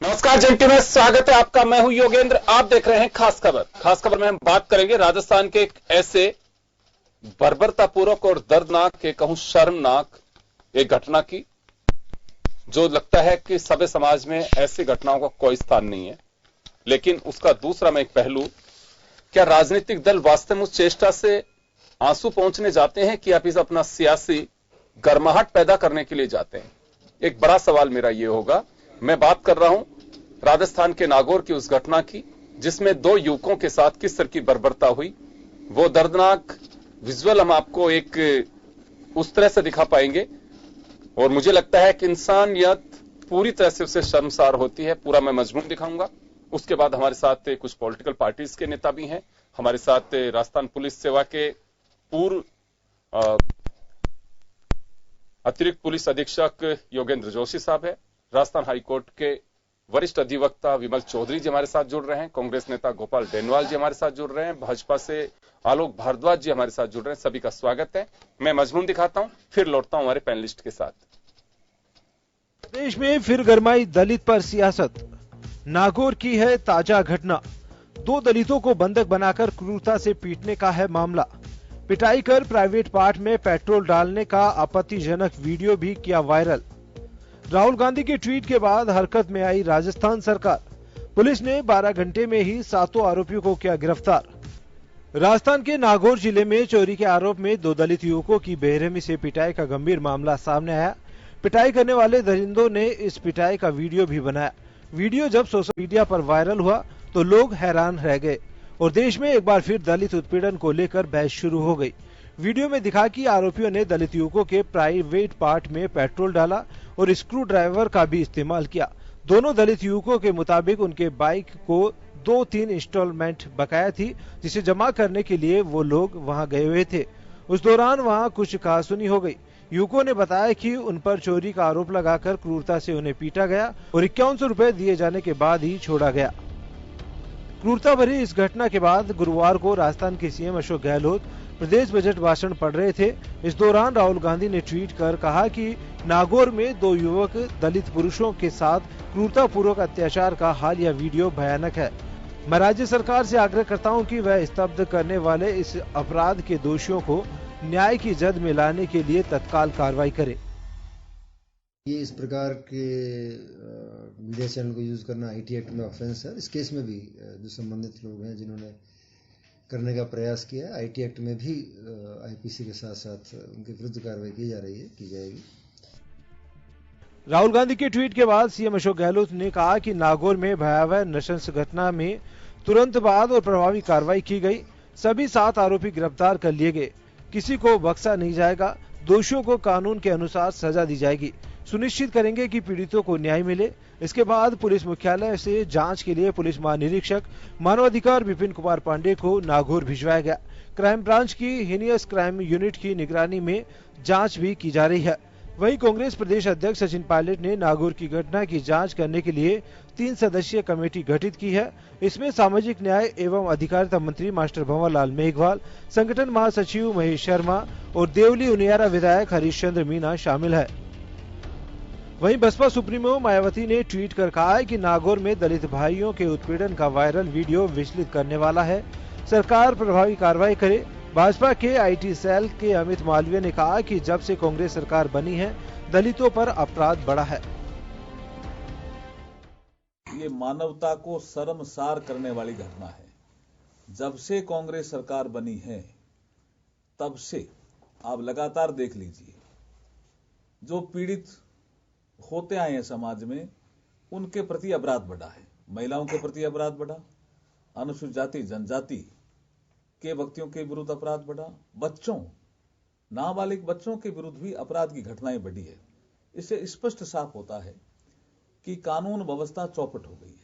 नमस्कार जंटी में स्वागत है आपका। मैं हूं योगेंद्र। आप देख रहे हैं खास खबर। खास खबर में हम बात करेंगे राजस्थान के एक ऐसे बर्बरतापूर्वक और दर्दनाक, कहूं शर्मनाक एक घटना की, जो लगता है कि सभ्य समाज में ऐसी घटनाओं का कोई स्थान नहीं है। लेकिन उसका दूसरा में एक पहलू, क्या राजनीतिक दल वास्तव में उस चेष्टा से आंसू पहुंचने जाते हैं कि आप इस अपना सियासी गर्माहट पैदा करने के लिए जाते हैं? एक बड़ा सवाल मेरा यह होगा। मैं बात कर रहा हूं राजस्थान के नागौर की उस घटना की, जिसमें दो युवकों के साथ किस तरह की बर्बरता हुई। वो दर्दनाक विजुअल हम आपको एक उस तरह से दिखा पाएंगे और मुझे लगता है कि इंसानियत पूरी तरह से उससे शर्मसार होती है। पूरा मैं मजमून दिखाऊंगा। उसके बाद हमारे साथ कुछ पॉलिटिकल पार्टीज के नेता भी हैं। हमारे साथ राजस्थान पुलिस सेवा के पूर्व अतिरिक्त पुलिस अधीक्षक योगेंद्र जोशी साहब है। राजस्थान हाईकोर्ट के वरिष्ठ अधिवक्ता विमल चौधरी जी हमारे साथ जुड़ रहे हैं। कांग्रेस नेता गोपाल डेनवाल जी हमारे साथ जुड़ रहे हैं। भाजपा से आलोक भारद्वाज जी हमारे साथ जुड़ रहे हैं। सभी का स्वागत है। मैं मजमून दिखाता हूं, फिर लौटता हूं हमारे पैनलिस्ट के साथ। प्रदेश में फिर गरमाई दलित पर सियासत। नागौर की है ताजा घटना। दो दलितों को बंधक बनाकर क्रूरता से पीटने का है मामला। पिटाई कर प्राइवेट पार्ट में पेट्रोल डालने का आपत्तिजनक वीडियो भी किया वायरल। राहुल गांधी के ट्वीट के बाद हरकत में आई राजस्थान सरकार। पुलिस ने 12 घंटे में ही 7 आरोपियों को किया गिरफ्तार। राजस्थान के नागौर जिले में चोरी के आरोप में दो दलित युवकों की बेरहमी से पिटाई का गंभीर मामला सामने आया। पिटाई करने वाले दरिंदों ने इस पिटाई का वीडियो भी बनाया। वीडियो जब सोशल मीडिया पर वायरल हुआ तो लोग हैरान रह गए और देश में एक बार फिर दलित उत्पीड़न को लेकर बहस शुरू हो गई। वीडियो में दिखा कि आरोपियों ने दलित युवकों के प्राइवेट पार्ट में पेट्रोल डाला और स्क्रू ड्राइवर का भी इस्तेमाल किया। दोनों दलित युवकों के मुताबिक उनके बाइक को 2-3 इंस्टॉलमेंट बकाया थी, जिसे जमा करने के लिए वो लोग वहां गए हुए थे। उस दौरान वहां कुछ कहासुनी हो गई। युवकों ने बताया कि उन पर चोरी का आरोप लगाकर क्रूरता से उन्हें पीटा गया और 5100 रुपए दिए जाने के बाद ही छोड़ा गया। क्रूरता भरी इस घटना के बाद गुरुवार को राजस्थान के सीएम अशोक गहलोत प्रदेश बजट भाषण पढ़ रहे थे। इस दौरान राहुल गांधी ने ट्वीट कर कहा कि नागौर में दो युवक दलित पुरुषों के साथ क्रूरतापूर्वक अत्याचार का हालिया वीडियो भयानक है। मैं राज्य सरकार से आग्रह करता हूं कि वह स्तब्ध करने वाले इस अपराध के दोषियों को न्याय की जद में लाने के लिए तत्काल कार्रवाई करे। ये इस प्रकार के मीडिया चैनल को यूज करना आईटी एक्ट में ऑफेंस है। इस केस में भी जो संबंधित लोग हैं जिन्होंने करने का प्रयास किया, आईटी एक्ट में भी आईपीसी के साथ साथ उनके विरुद्ध कार्रवाई की जाएगी। राहुल गांधी के ट्वीट के बाद सीएम अशोक गहलोत ने कहा कि नागौर में भयावह नृशंस घटना में तुरंत बाद और प्रभावी कार्रवाई की गई। सभी 7 आरोपी गिरफ्तार कर लिए गए। किसी को बख्शा नहीं जाएगा। दोषियों को कानून के अनुसार सजा दी जाएगी। सुनिश्चित करेंगे कि पीड़ितों को न्याय मिले। इसके बाद पुलिस मुख्यालय से जांच के लिए पुलिस महानिरीक्षक मानवाधिकार विपिन कुमार पांडे को नागौर भिजवाया गया। क्राइम ब्रांच की हीनियस क्राइम यूनिट की निगरानी में जांच भी की जा रही है। वहीं कांग्रेस प्रदेश अध्यक्ष सचिन पायलट ने नागौर की घटना की जांच करने के लिए 3 सदस्यीय कमेटी गठित की है। इसमें सामाजिक न्याय एवं अधिकारिता मंत्री मास्टर भंवर लाल मेघवाल, संगठन महासचिव महेश शर्मा और देवली उनियारा विधायक हरीश चंद्र मीना शामिल है। वहीं बसपा सुप्रीमो मायावती ने ट्वीट कर कहा है कि नागौर में दलित भाइयों के उत्पीड़न का वायरल वीडियो विचलित करने वाला है। सरकार प्रभावी कार्रवाई करे। भाजपा के आईटी सेल के अमित मालवीय ने कहा कि जब से कांग्रेस सरकार बनी है, दलितों पर अपराध बढ़ा है। ये मानवता को शर्मसार करने वाली घटना है। जब से कांग्रेस सरकार बनी है, तब से आप लगातार देख लीजिए, जो पीड़ित होते आए हैं समाज में, उनके प्रति अपराध बढ़ा है। महिलाओं के प्रति अपराध बढ़ा, अनुसूचित जाति जनजाति के व्यक्तियों के विरुद्ध अपराध बढ़ा, बच्चों, नाबालिग बच्चों के विरुद्ध भी अपराध की घटनाएं बढ़ी है। इससे स्पष्ट साफ होता है कि कानून व्यवस्था चौपट हो गई है।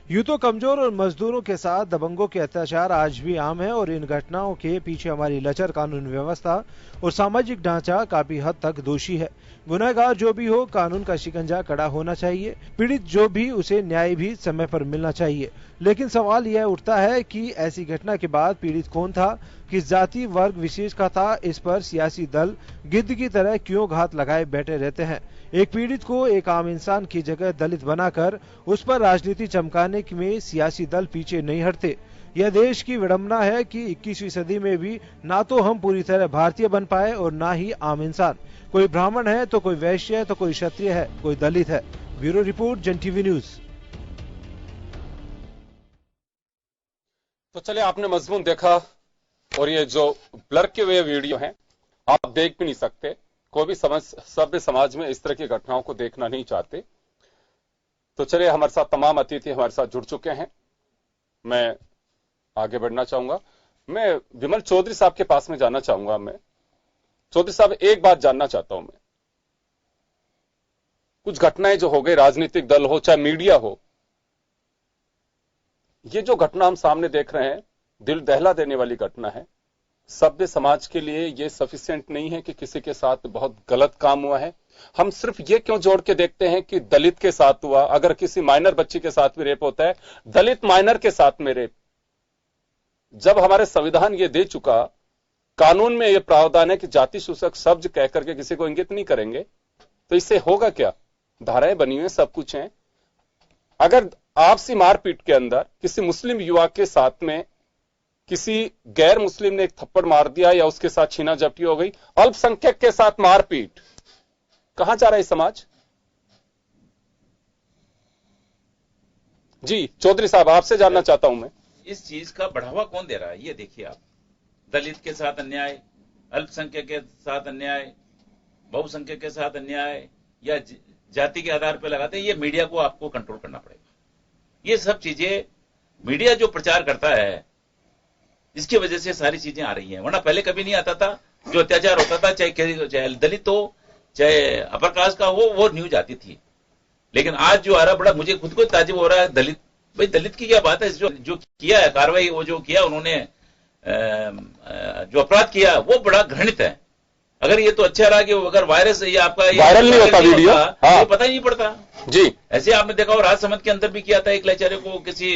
यूं तो कमजोर और मजदूरों के साथ दबंगों के अत्याचार आज भी आम है और इन घटनाओं के पीछे हमारी लचर कानून व्यवस्था और सामाजिक ढांचा काफी हद तक दोषी है। गुनहगार जो भी हो, कानून का शिकंजा कड़ा होना चाहिए। पीड़ित जो भी, उसे न्याय भी समय पर मिलना चाहिए। लेकिन सवाल यह उठता है कि ऐसी घटना के बाद पीड़ित कौन था किस जाति वर्ग विशेष का था, इस पर सियासी दल गिद्ध की तरह क्यों घात लगाए बैठे रहते हैं। एक पीड़ित को एक आम इंसान की जगह दलित बनाकर उस पर राजनीति चमकाने में सियासी दल पीछे नहीं हटते। यह देश की विडंबना है कि 21वीं सदी में भी ना तो हम पूरी तरह भारतीय बन पाए और ना ही आम इंसान। कोई ब्राह्मण है तो कोई वैश्य है तो कोई क्षत्रिय है, कोई दलित है। ब्यूरो रिपोर्ट, जन टीवी न्यूज। तो चलिए, आपने मजमून देखा और ये जो ब्लर के हुए वीडियो हैं आप देख भी नहीं सकते। कोई भी सभ्य समाज में इस तरह की घटनाओं को देखना नहीं चाहते। तो चलिए, हमारे साथ तमाम अतिथि हमारे साथ जुड़ चुके हैं। मैं आगे बढ़ना चाहूंगा। मैं विमल चौधरी साहब के पास में जाना चाहूंगा। मैं चौधरी साहब, एक बात जानना चाहता हूं मैं, कुछ घटनाएं जो हो गई, राजनीतिक दल हो चाहे मीडिया हो, ये जो घटना हम सामने देख रहे हैं दिल दहला देने वाली घटना है। सभ्य समाज के लिए ये सफिशिएंट नहीं है कि किसी के साथ बहुत गलत काम हुआ है। हम सिर्फ ये क्यों जोड़ के देखते हैं कि दलित के साथ हुआ, अगर किसी माइनर बच्ची के साथ भी रेप होता है, दलित माइनर के साथ में रेप। जब हमारे संविधान ये दे चुका, कानून में ये प्रावधान है कि जाति सूचक शब्द कह करके किसी को इंगित नहीं करेंगे, तो इससे होगा क्या? धाराएं बनी हुई, सब कुछ है। अगर आपसी मारपीट के अंदर किसी मुस्लिम युवा के साथ में किसी गैर मुस्लिम ने एक थप्पड़ मार दिया या उसके साथ छीना झपटी हो गई, अल्पसंख्यक के साथ मारपीट, कहां जा रहा है समाज? जी चौधरी साहब, आपसे जानना चाहता हूं मैं, इस चीज का बढ़ावा कौन दे रहा है? ये देखिए आप, दलित के साथ अन्याय, अल्पसंख्यक के साथ अन्याय, बहुसंख्यक के साथ अन्याय या जाति के आधार पर लगाते हैं। ये मीडिया को आपको कंट्रोल करना पड़ेगा। ये सब चीजें मीडिया जो प्रचार करता है, इसकी वजह से सारी चीजें आ रही हैं। वरना पहले कभी नहीं आता था। जो अत्याचार होता था, चाहे दलित हो चाहे अपर कास्ट का हो, वो न्यूज आती थी। लेकिन आज जो आ रहा, बड़ा मुझे खुद को ताज्जुब हो रहा है। दलित, भाई दलित की क्या बात है? जो किया है कार्रवाई, वो जो किया उन्होंने, जो अपराध किया वो बड़ा घृणित है। अगर ये तो अच्छा रहा कि अगर वायरस ये आपका वायरल नहीं होता वीडियो, तो पता ही नहीं पड़ता जी। ऐसे आपने देखा हो, राजसमंद के अंदर भी किया था, एक लाचारे को किसी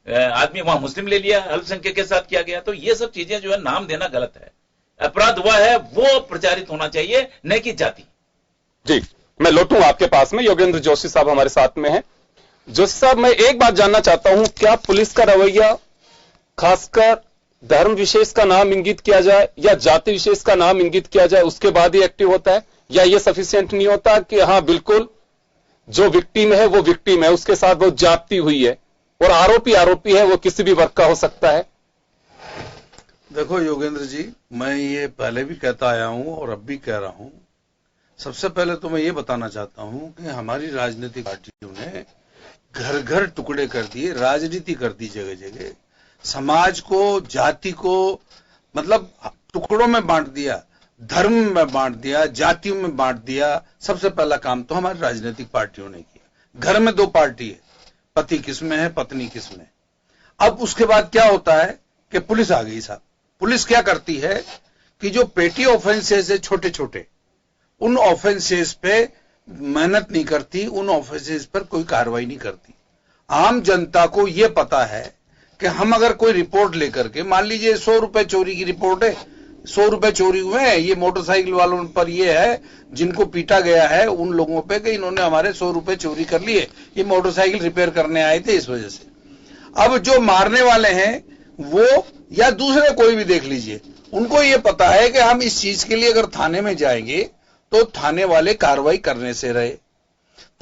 आदमी वहां मुस्लिम ले लिया, अल्पसंख्यक के साथ किया गया। तो ये सब चीजें जो है, नाम देना गलत है। अपराध हुआ है वो प्रचारित होना चाहिए, न कि जाति। जी, मैं लौटूं आपके पास में। योगेंद्र जोशी साहब हमारे साथ में हैं। जोशी साहब, मैं एक बात जानना चाहता हूं, क्या पुलिस का रवैया खासकर धर्म विशेष का नाम इंगित किया जाए या जाति विशेष का नाम इंगित किया जाए उसके बाद ही एक्टिव होता है, या ये सफिशिएंट नहीं होता कि हाँ बिल्कुल जो विक्टिम है वो विक्टिम है, उसके साथ वो जाति हुई है, और आरोपी आरोपी है, वो किसी भी वर्ग का हो सकता है? देखो योगेंद्र जी, मैं ये पहले भी कहता आया हूं और अब भी कह रहा हूं। सबसे पहले तो मैं ये बताना चाहता हूं कि हमारी राजनीतिक पार्टियों ने घर घर टुकड़े कर दिए, राजनीति कर दी जगह जगह, समाज को, जाति को मतलब टुकड़ों में बांट दिया, धर्म में बांट दिया, जातियों में बांट दिया। सबसे पहला काम तो हमारी राजनीतिक पार्टियों ने किया। घर में दो पार्टी है, पति किसमें है, पत्नी किसमें। अब उसके बाद क्या होता है कि पुलिस आ गई साहब। पुलिस क्या करती है कि जो पेटी ऑफेंसेस है छोटे छोटे, उन ऑफेंसेस पे मेहनत नहीं करती, उन ऑफेंसेस पर कोई कार्रवाई नहीं करती। आम जनता को यह पता है कि हम अगर कोई रिपोर्ट लेकर के, मान लीजिए 100 रुपए चोरी की रिपोर्ट है, 100 रुपए चोरी हुए हैं, ये मोटरसाइकिल वालों पर ये है जिनको पीटा गया है, उन लोगों पे कि इन्होंने हमारे 100 रुपए चोरी कर लिए, ये मोटरसाइकिल रिपेयर करने आए थे इस वजह से। अब जो मारने वाले हैं वो या दूसरे कोई भी देख लीजिए, उनको ये पता है कि हम इस चीज के लिए अगर थाने में जाएंगे तो थाने वाले कार्रवाई करने से रहे।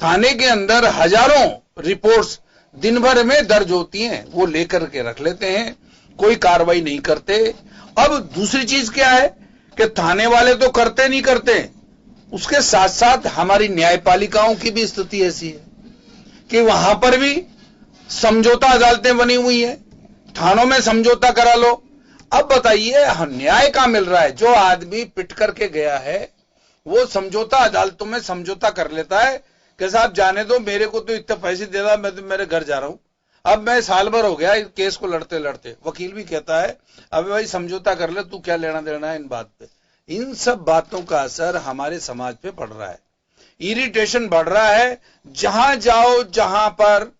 थाने के अंदर हजारों रिपोर्ट्स दिन भर में दर्ज होती हैं, वो लेकर के रख लेते हैं, कोई कार्रवाई नहीं करते। अब दूसरी चीज क्या है कि थाने वाले तो करते नहीं करते, उसके साथ साथ हमारी न्यायपालिकाओं की भी स्थिति ऐसी है कि वहां पर भी समझौता अदालतें बनी हुई है, थानों में समझौता करा लो। अब बताइए न्याय कहां मिल रहा है? जो आदमी पिट करके गया है वो समझौता अदालतों में समझौता कर लेता है कि साहब जाने दो, मेरे को तो इतने पैसे दे रहा, मैं तो मेरे घर जा रहा हूं, अब मैं साल भर हो गया इस केस को लड़ते लड़ते। वकील भी कहता है अब भाई समझौता कर ले, तू क्या लेना देना है इन बात पे। इन सब बातों का असर हमारे समाज पे पड़ रहा है, इरिटेशन बढ़ रहा है। जहां जाओ जहां पर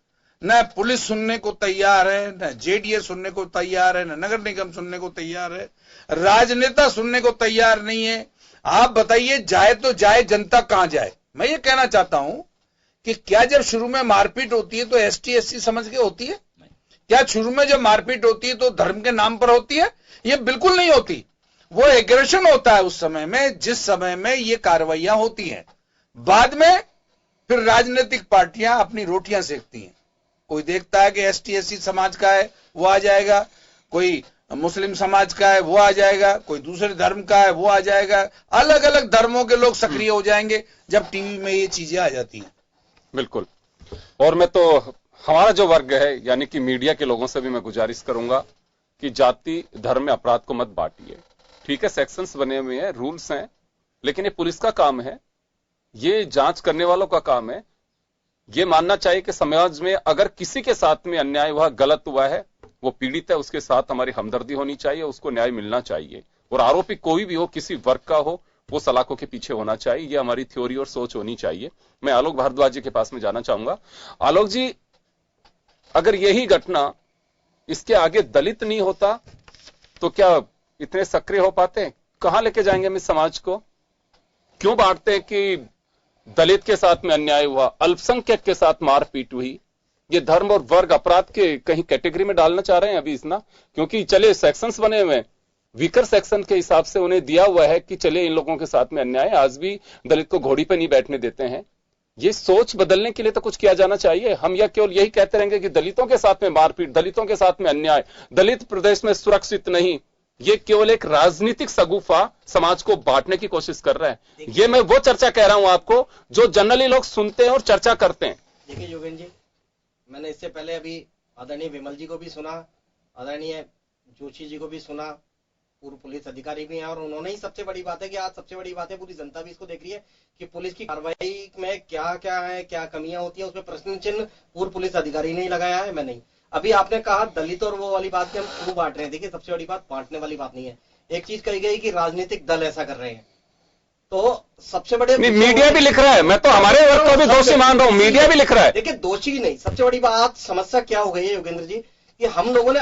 न पुलिस सुनने को तैयार है, न जेडीए सुनने को तैयार है, न नगर निगम सुनने को तैयार है, राजनेता सुनने को तैयार नहीं है। आप बताइए, जाए तो जाए, जनता कहां जाए? मैं ये कहना चाहता हूं कि क्या जब शुरू में मारपीट होती है तो एसटी एससी समझ के होती है? क्या शुरू में जब मारपीट होती है तो धर्म के नाम पर होती है? ये बिल्कुल नहीं होती। वो एग्रेशन होता है उस समय में, जिस समय में ये कार्रवाइयां होती हैं। बाद में फिर राजनीतिक पार्टियां अपनी रोटियां सेकती हैं। कोई देखता है कि एसटी एससी समाज का है, वो आ जाएगा, कोई मुस्लिम समाज का है वो आ जाएगा, कोई दूसरे धर्म का है वो आ जाएगा, अलग अलग धर्मों के लोग सक्रिय हो जाएंगे जब टीवी में ये चीजें आ जाती हैं। बिल्कुल। और मैं तो हमारा जो वर्ग है यानी कि मीडिया के लोगों से भी मैं गुजारिश करूंगा कि जाति धर्म में अपराध को मत बांटिए। ठीक है, सेक्शंस बने हुए हैं, रूल्स हैं, लेकिन ये पुलिस का काम है, ये जांच करने वालों का काम है। ये मानना चाहिए कि समाज में अगर किसी के साथ में अन्याय हुआ, गलत हुआ है, वो पीड़ित है, उसके साथ हमारी हमदर्दी होनी चाहिए, उसको न्याय मिलना चाहिए। और आरोपी कोई भी हो, किसी वर्ग का हो, वो सलाखों के पीछे होना चाहिए। ये हमारी थ्योरी और सोच होनी चाहिए। मैं आलोक भारद्वाज जी के पास में जाना चाहूंगा। आलोक जी, अगर यही घटना इसके आगे दलित नहीं होता तो क्या इतने सक्रिय हो पाते? कहां लेके जाएंगे हम इस समाज को? क्यों बांटते हैं कि दलित के साथ में अन्याय हुआ, अल्पसंख्यक के साथ मारपीट हुई? ये धर्म और वर्ग अपराध के कहीं कैटेगरी में डालना चाह रहे हैं अभी इतना? क्योंकि चले सेक्शंस बने हुए हैं, वीकर सेक्शन के हिसाब से उन्हें दिया हुआ है कि चले इन लोगों के साथ में अन्याय, आज भी दलित को घोड़ी पे नहीं बैठने देते हैं। ये सोच बदलने के लिए तो कुछ किया जाना चाहिए। हम या केवल यही कहते रहेंगे कि दलितों के साथ में मारपीट, दलितों के साथ में अन्याय, दलित प्रदेश में सुरक्षित नहीं, ये केवल एक राजनीतिक सगुफा समाज को बांटने की कोशिश कर रहा है। ये मैं वो चर्चा कह रहा हूं आपको जो जनरली लोग सुनते हैं और चर्चा करते हैं। देखिए योगेंद्र जी, मैंने इससे पहले अभी आदरणीय विमल जी को भी सुना, आदरणीय जोशी जी को भी सुना, पूर्व पुलिस अधिकारी भी हैं, और उन्होंने ही सबसे बड़ी बात है कि आज सबसे बड़ी बात है, पूरी जनता भी इसको देख रही है कि पुलिस की कार्रवाई में क्या क्या है, क्या कमियां होती है, उसमें प्रश्न चिन्ह पूर्व पुलिस अधिकारी ने ही लगाया है, मैं नहीं। अभी आपने कहा दलित और वो वाली बात कि हम क्यों बांट रहे हैं। देखिए, सबसे बड़ी बात बांटने वाली बात नहीं है। एक चीज कही गई कि राजनीतिक दल ऐसा कर रहे हैं, तो सबसे बड़े मीडिया भी लिख रहा है, मैं तो हमारे वर्ग को भी दोषी मान रहा हूं, मीडिया भी लिख रहा है। देखिए, दोषी नहीं, सबसे बड़ी बात समस्या क्या हो गई है योगेंद्र जी कि हम लोगों ने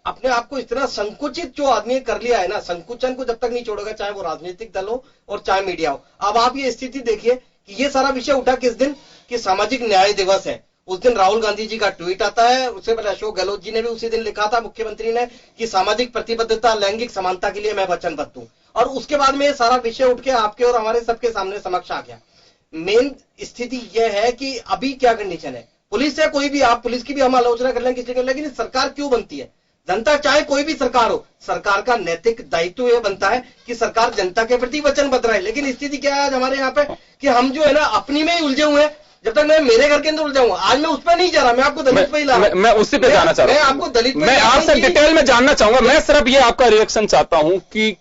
अपने आप को इतना संकुचित जो आदमी कर लिया है ना, संकुचन को जब तक नहीं छोड़ेगा, चाहे वो राजनीतिक दल हो और चाहे मीडिया हो। अब आप ये स्थिति देखिए कि ये सारा विषय उठा किस दिन कि सामाजिक न्याय दिवस है, उस दिन राहुल गांधी जी का ट्वीट आता है। उससे पहले अशोक गहलोत जी ने भी उसी दिन लिखा था, मुख्यमंत्री ने, कि सामाजिक प्रतिबद्धता, लैंगिक समानता के लिए मैं वचनबद्ध हूं। और उसके बाद में ये सारा विषय उठ के आपके और हमारे सबके सामने समक्ष आ गया। मेन स्थिति यह है कि अभी क्या कंडीशन है, पुलिस है कोई भी, आप पुलिस की भी हम आलोचना कर लें, किसी कर, लेकिन सरकार क्यों बनती है? जनता चाहे कोई भी सरकार हो, सरकार का नैतिक दायित्व यह बनता है कि सरकार जनता के प्रति वचनबद्ध रहे। लेकिन स्थिति क्या है आज हमारे यहाँ पे कि हम जो है ना अपनी में ही उलझे हुए हैं। जब तक मैं मेरे घर के अंदर उलझाऊंगा, आज मैं उस पर नहीं जा रहा, मैं आपको दलित पे ही ला रहा हूं। मैं उसी पे जाना चाह रहा हूं, मैं आपको दलित, मैं आपसे डिटेल में जानना चाहूंगा। मैं सिर्फ ये आपका रिएक्शन चाहता हूं कि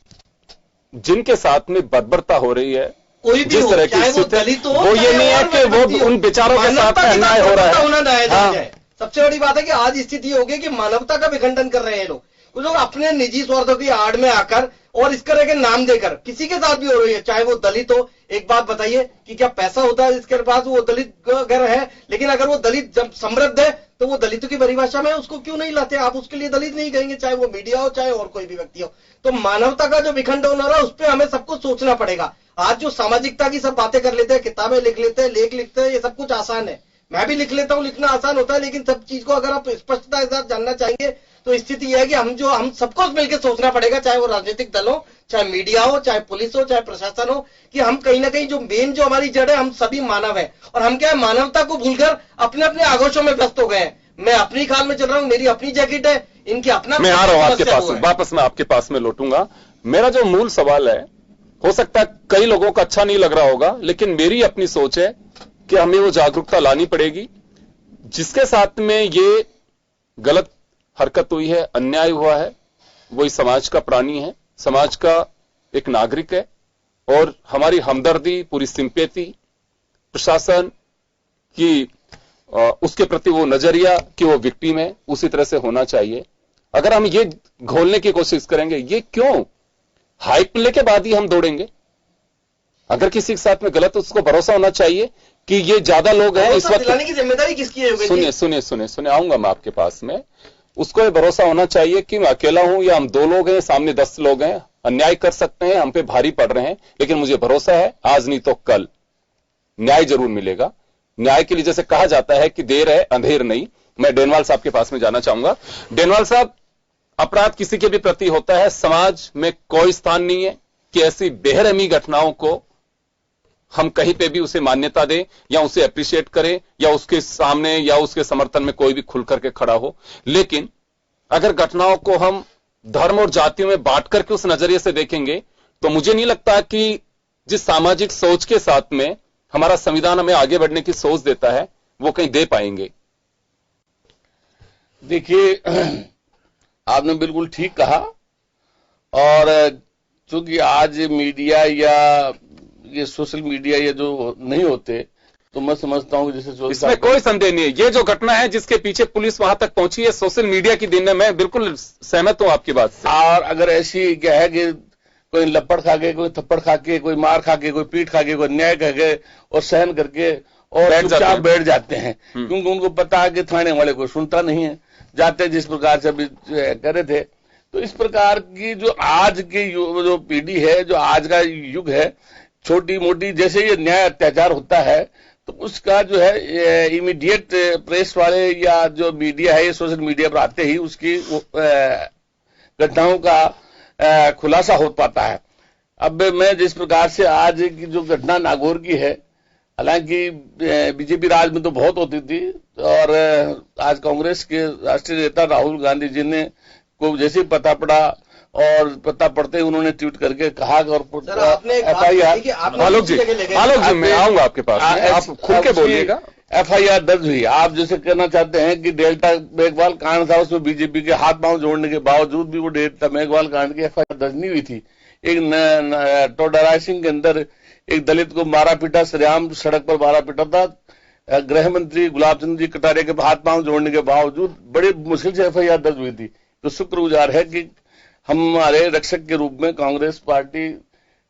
जिनके साथ में बर्बरता हो रही है, कोई भी जिस तरह की वो ये नहीं है कि वो उन बेचारों के साथ अन्याय हो रहा है। सबसे बड़ी बात है कि आज स्थिति हो गई कि मानवता का विखंडन कर रहे हैं लोग। वो लोग अपने निजी स्वार्थों की आड़ में आकर और इस तरह के नाम देकर किसी के साथ भी हो रही है, चाहे वो दलित हो। एक बात बताइए कि क्या पैसा होता है इसके पास, वो दलित घर है, लेकिन अगर वो दलित जब समृद्ध है तो वो दलितों की परिभाषा में उसको क्यों नहीं लाते? आप उसके लिए दलित नहीं कहेंगे, चाहे वो मीडिया हो चाहे और कोई भी व्यक्ति हो। तो मानवता का जो विखंडन हो रहा है उस पर हमें सबको सोचना पड़ेगा। आज जो सामाजिकता की सब बातें कर लेते हैं, किताबें लिख लेते हैं, लेख लिखते हैं, ये सब कुछ आसान है, मैं भी लिख लेता हूं, लिखना आसान होता है, लेकिन सब चीज को अगर आप स्पष्टता के साथ जानना चाहेंगे तो स्थिति यह है कि हम सबको मिलकर सोचना पड़ेगा, चाहे वो राजनीतिक दल हो, चाहे मीडिया हो, चाहे पुलिस हो, चाहे प्रशासन हो, कि हम कहीं ना कहीं जो मेन जो हमारी जड़ है, हम सभी मानव हैं और हम क्या है, मानवता को भूलकर अपने अपने आगोशों में व्यस्त हो गए हैं। मैं अपनी खाल में चल रहा हूं, मेरी अपनी जैकेट है, इनकी अपना। मैं आ रहा हूं आपके पास, वापस मैं आपके पास में लौटूंगा। मेरा जो मूल सवाल है, हो सकता है कई लोगों को अच्छा नहीं लग रहा होगा, लेकिन मेरी अपनी सोच है कि हमें वो जागरूकता लानी पड़ेगी। जिसके साथ में ये गलत हरकत हुई है, अन्याय हुआ है, वही समाज का प्राणी है, समाज का एक नागरिक है, और हमारी हमदर्दी, पूरी सिंपैथी प्रशासन की उसके प्रति वो नजरिया कि वो विक्टिम है, उसी तरह से होना चाहिए। अगर हम ये घोलने की कोशिश करेंगे, ये क्यों हाइप मिलने के बाद ही हम दौड़ेंगे? अगर किसी के साथ में गलत है उसको भरोसा होना चाहिए कि ये ज्यादा लोग हैं इस वक्त। दिलाने की जिम्मेदारी किसकी है? सुनिए आऊंगा मैं आपके पास में। उसको ये भरोसा होना चाहिए कि मैं अकेला हूं या हम 2 लोग हैं, सामने 10 लोग हैं, अन्याय कर सकते हैं, हम पे भारी पड़ रहे हैं, लेकिन मुझे भरोसा है आज नहीं तो कल न्याय जरूर मिलेगा। न्याय के लिए जैसे कहा जाता है कि देर है अंधेर नहीं। मैं डेनवाल साहब के पास में जाना चाहूंगा। डेनवाल साहब, अपराध किसी के भी प्रति होता है, समाज में कोई स्थान नहीं है कि ऐसी बेरहमी घटनाओं को हम कहीं पे भी उसे मान्यता दें या उसे अप्रिशिएट करें या उसके सामने या उसके समर्थन में कोई भी खुल करके खड़ा हो। लेकिन अगर घटनाओं को हम धर्म और जातियों में बांट करके उस नजरिए से देखेंगे तो मुझे नहीं लगता कि जिस सामाजिक सोच के साथ में हमारा संविधान हमें आगे बढ़ने की सोच देता है वो कहीं दे पाएंगे। देखिए, आपने बिल्कुल ठीक कहा। और चूंकि आज मीडिया या ये सोशल मीडिया ये जो नहीं होते तो मैं समझता हूं जैसे इसमें कोई संदेह नहीं है। ये जो घटना है जिसके पीछे पुलिस वहां तक पहुंची है सोशल मीडिया की देन है। मैं बिल्कुल सहमत हूं आपकी बात से। और अगर ऐसी क्या है कि कोई लपड़ खा के, कोई थप्पड़ खा के, कोई मार खा के, कोई पीट खा के, कोई अन्याय खा के और सहन करके और चुपचाप बैठ जाते हैं क्योंकि उनको पता है कि थाने वाले को सुनता नहीं है, जाते जिस प्रकार से अभी कर रहे थे। तो इस प्रकार की जो आज की जो पीढ़ी है, जो आज का युग है, छोटी मोटी जैसे ये न्याय अत्याचार होता है तो उसका जो है इमीडिएट प्रेस वाले या जो मीडिया है, ये सोशल मीडिया पर आते ही उसकी घटनाओं का खुलासा हो पाता है। अब मैं जिस प्रकार से आज की जो घटना नागौर की है, हालांकि बीजेपी राज में तो बहुत होती थी और आज कांग्रेस के राष्ट्रीय नेता राहुल गांधी जी ने को जैसे पता पड़ा और पता पड़ते ही उन्होंने ट्वीट करके कहा और FIR आलोक जी मैं आऊंगा आपके पास, आप खुल के बोलिएगा। FIR दर्ज हुई। आप जैसे कहना चाहते हैं कि डेल्टा मेघवाल कांड था, उसमें बीजेपी के हाथ पांव जोड़ने के बावजूद भी वो डेल्टा मेघवाल कांड की FIR दर्ज नहीं हुई थी। एक टोडरा सिंह के अंदर एक दलित को मारा पीटा, सरेआम सड़क पर मारा पीटा था। गृह मंत्री गुलाब चंद जी कटारिया के हाथ पांव जोड़ने के बावजूद बड़ी मुश्किल से FIR दर्ज हुई थी। तो शुक्रगुजार है कि हमारे रक्षक के रूप में कांग्रेस पार्टी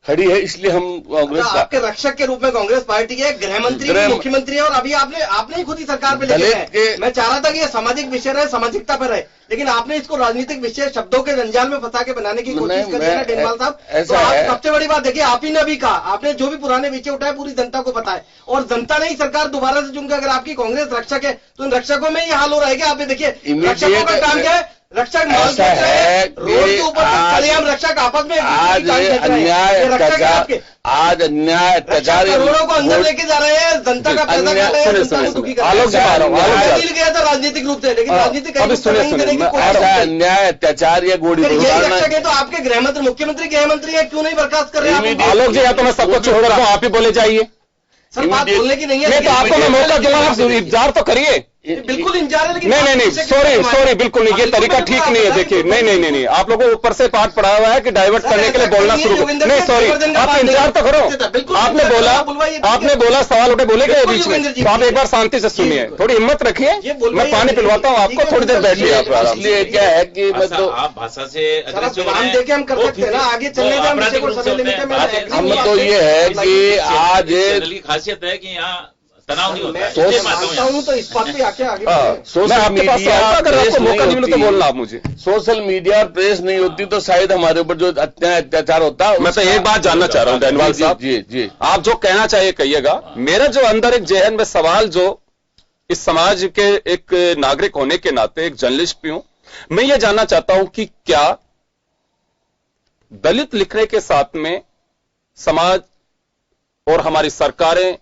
खड़ी है, इसलिए हम कांग्रेस आपके रक्षक के रूप में कांग्रेस पार्टी के गृह मंत्री मुख्यमंत्री है और अभी आपने ही खुद ही सरकार पे लेके मैं चाह रहा था कि ये सामाजिक विषय रहे, सामाजिकता पर रहे, लेकिन आपने इसको राजनीतिक विषय शब्दों के जंजाल में फंसा के बनाने की कोशिश करी है ना डेनवाल साहब। तो आप सबसे बड़ी बात देखिए, आप ही ने अभी कहा, आपने जो भी पुराने विषय उठाए पूरी जनता को पता है और जनता ने ही सरकार दोबारा से चुनकर, अगर आपकी कांग्रेस रक्षक है तो इन रक्षकों में ये हाल हो रहा है कि आप देखिए रक्षकों का काम क्या है, रक्षक रोड के ऊपर सरेआम रक्षक आपस में आज अन्याय अत्याचार करोड़ों को अंदर लेके जा रहे हैं, जनता का पैसा खा रहे हैं, जनता को दुखी कर रहे हैं। गया था राजनीतिक रूप से, लेकिन राजनीतिक अन्याय अत्याचार या गोली रक्षक है तो आपके गृह मंत्री मुख्यमंत्री गृह मंत्री है, क्यों नहीं बर्खास्त कर रहे हैं? आलोक जी, या तो मैं सबको छोड़ रहा हूँ, आप ही बोले जाइए। सर बात बोलने की नहीं है तो आपको मैं मौका दूंगा, आप इंतजार तो करिए। बिल्कुल इंतजार है, लेकिन नहीं सॉरी बिल्कुल नहीं, ये तरीका ठीक नहीं है। देखिए नहीं, आप लोगों को ऊपर से पाठ पढ़ा हुआ है कि डाइवर्ट करने के लिए बोलना शुरू करो। नहीं सॉरी, आप इंतजार तो करो। आपने बोला सवाल उठे बोले गए बीच में, तो आप एक बार शांति से सुनिए, थोड़ी हिम्मत रखिए। मैं पानी पिलवाता हूँ आपको, थोड़ी देर बैठिए आप। इसलिए क्या है कि आप भाषा से देखे हम कर सकते हैं ना, आगे चलने हम तो ये है कि आज खासियत है कि यहाँ तनाव नहीं होता है। तो इस बात पे आके आगे सोशल मीडिया अगर आपको मौका नहीं मिले तो बोलना आप मुझे। सोशल मीडिया और प्रेस नहीं होती तो शायद हमारे ऊपर जो अत्याचार होता है। मैं तो एक बात जानना चाह रहा हूँ डेनवाल साहब, जी आप जो कहना चाहिए कहिएगा। मेरा जो अंदर एक जहन में सवाल, जो इस समाज के एक नागरिक होने के नाते एक जर्नलिस्ट भी हूं, मैं ये जानना चाहता हूं कि क्या दलित लिखने के साथ में समाज और हमारी सरकारें,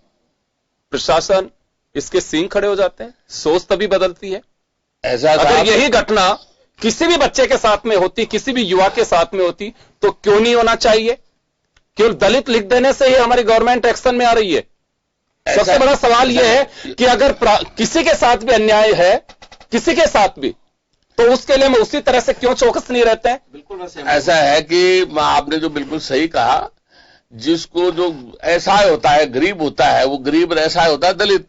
प्रशासन इसके सींग खड़े हो जाते हैं? सोच तभी बदलती है। ऐसा अगर यही घटना किसी भी बच्चे के साथ में होती, किसी भी युवा के साथ में होती, तो क्यों नहीं होना चाहिए? केवल दलित लिख देने से ही हमारी गवर्नमेंट एक्शन में आ रही है? सबसे बड़ा सवाल यह है कि अगर किसी के साथ भी अन्याय है, किसी के साथ भी, तो उसके लिए हम उसी तरह से क्यों चौकस नहीं रहते हैं? बिल्कुल ऐसा है कि आपने जो बिल्कुल सही कहा, जिसको जो असहाय होता है, गरीब होता है, वो गरीब और असहाय होता है दलित,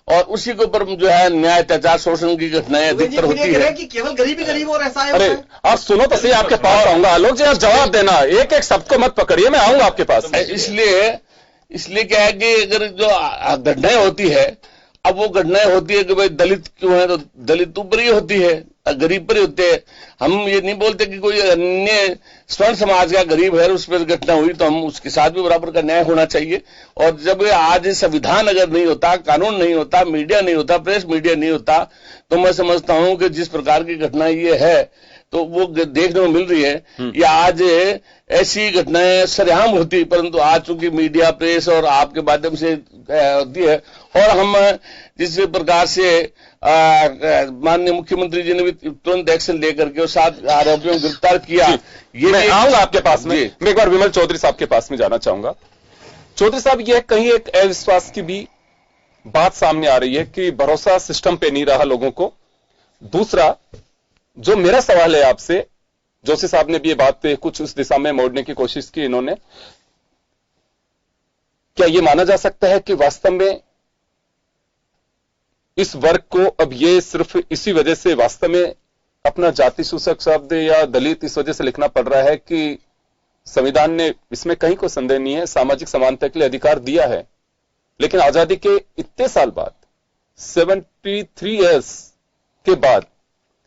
और उसी के ऊपर जो है न्याय अत्याचार शोषण की घटनाएं अधिकतर होती है कि केवल गरीब और ऐसा है। अरे आप सुनो तो सही, आपके पास आऊंगा। आलोक जी आप जवाब देना, एक एक शब्द को मत पकड़िए, मैं आऊंगा आपके पास। इसलिए इसलिए क्या है कि अगर जो घटनाएं होती है, अब वो घटनाएं होती है कि भाई दलित क्यों है, तो दलित ऊपर ही होती है, गरीब पर ही होते हैं। हम ये नहीं बोलते कि कोई अन्य स्वर्ण समाज का गरीब है उस पर घटना हुई तो हम उसके साथ भी बराबर का न्याय होना चाहिए। और जब आज संविधान अगर नहीं होता, कानून नहीं होता, मीडिया नहीं होता, प्रेस मीडिया नहीं होता, तो मैं समझता हूं कि जिस प्रकार की घटना ये है तो वो देखने को मिल रही है। या आज ऐसी घटनाएं सरेआम होती, परंतु आज चूंकि मीडिया, प्रेस और आपके माध्यम से होती है, और हम जिस प्रकार से माननीय मुख्यमंत्री जी ने भी तुरंत एक्शन लेकर के 7 आरोपियों को गिरफ्तार किया। ये मैं आऊंगा आपके पास में, मैं एक बार विमल चौधरी साहब के पास में जाना चाहूंगा। चौधरी साहब, यह कहीं एक अविश्वास की भी बात सामने आ रही है कि भरोसा सिस्टम पे नहीं रहा लोगों को। दूसरा जो मेरा सवाल है आपसे, जोशी साहब ने भी ये बात कुछ उस दिशा में मोड़ने की कोशिश की इन्होंने, क्या यह माना जा सकता है कि वास्तव में इस वर्ग को अब ये सिर्फ इसी वजह से वास्तव में अपना जाति सूचक शब्द या दलित इस वजह से लिखना पड़ रहा है कि संविधान ने, इसमें कहीं कोई संदेह नहीं है, सामाजिक समानता के लिए अधिकार दिया है, लेकिन आजादी के इतने साल बाद 73 इयर्स के बाद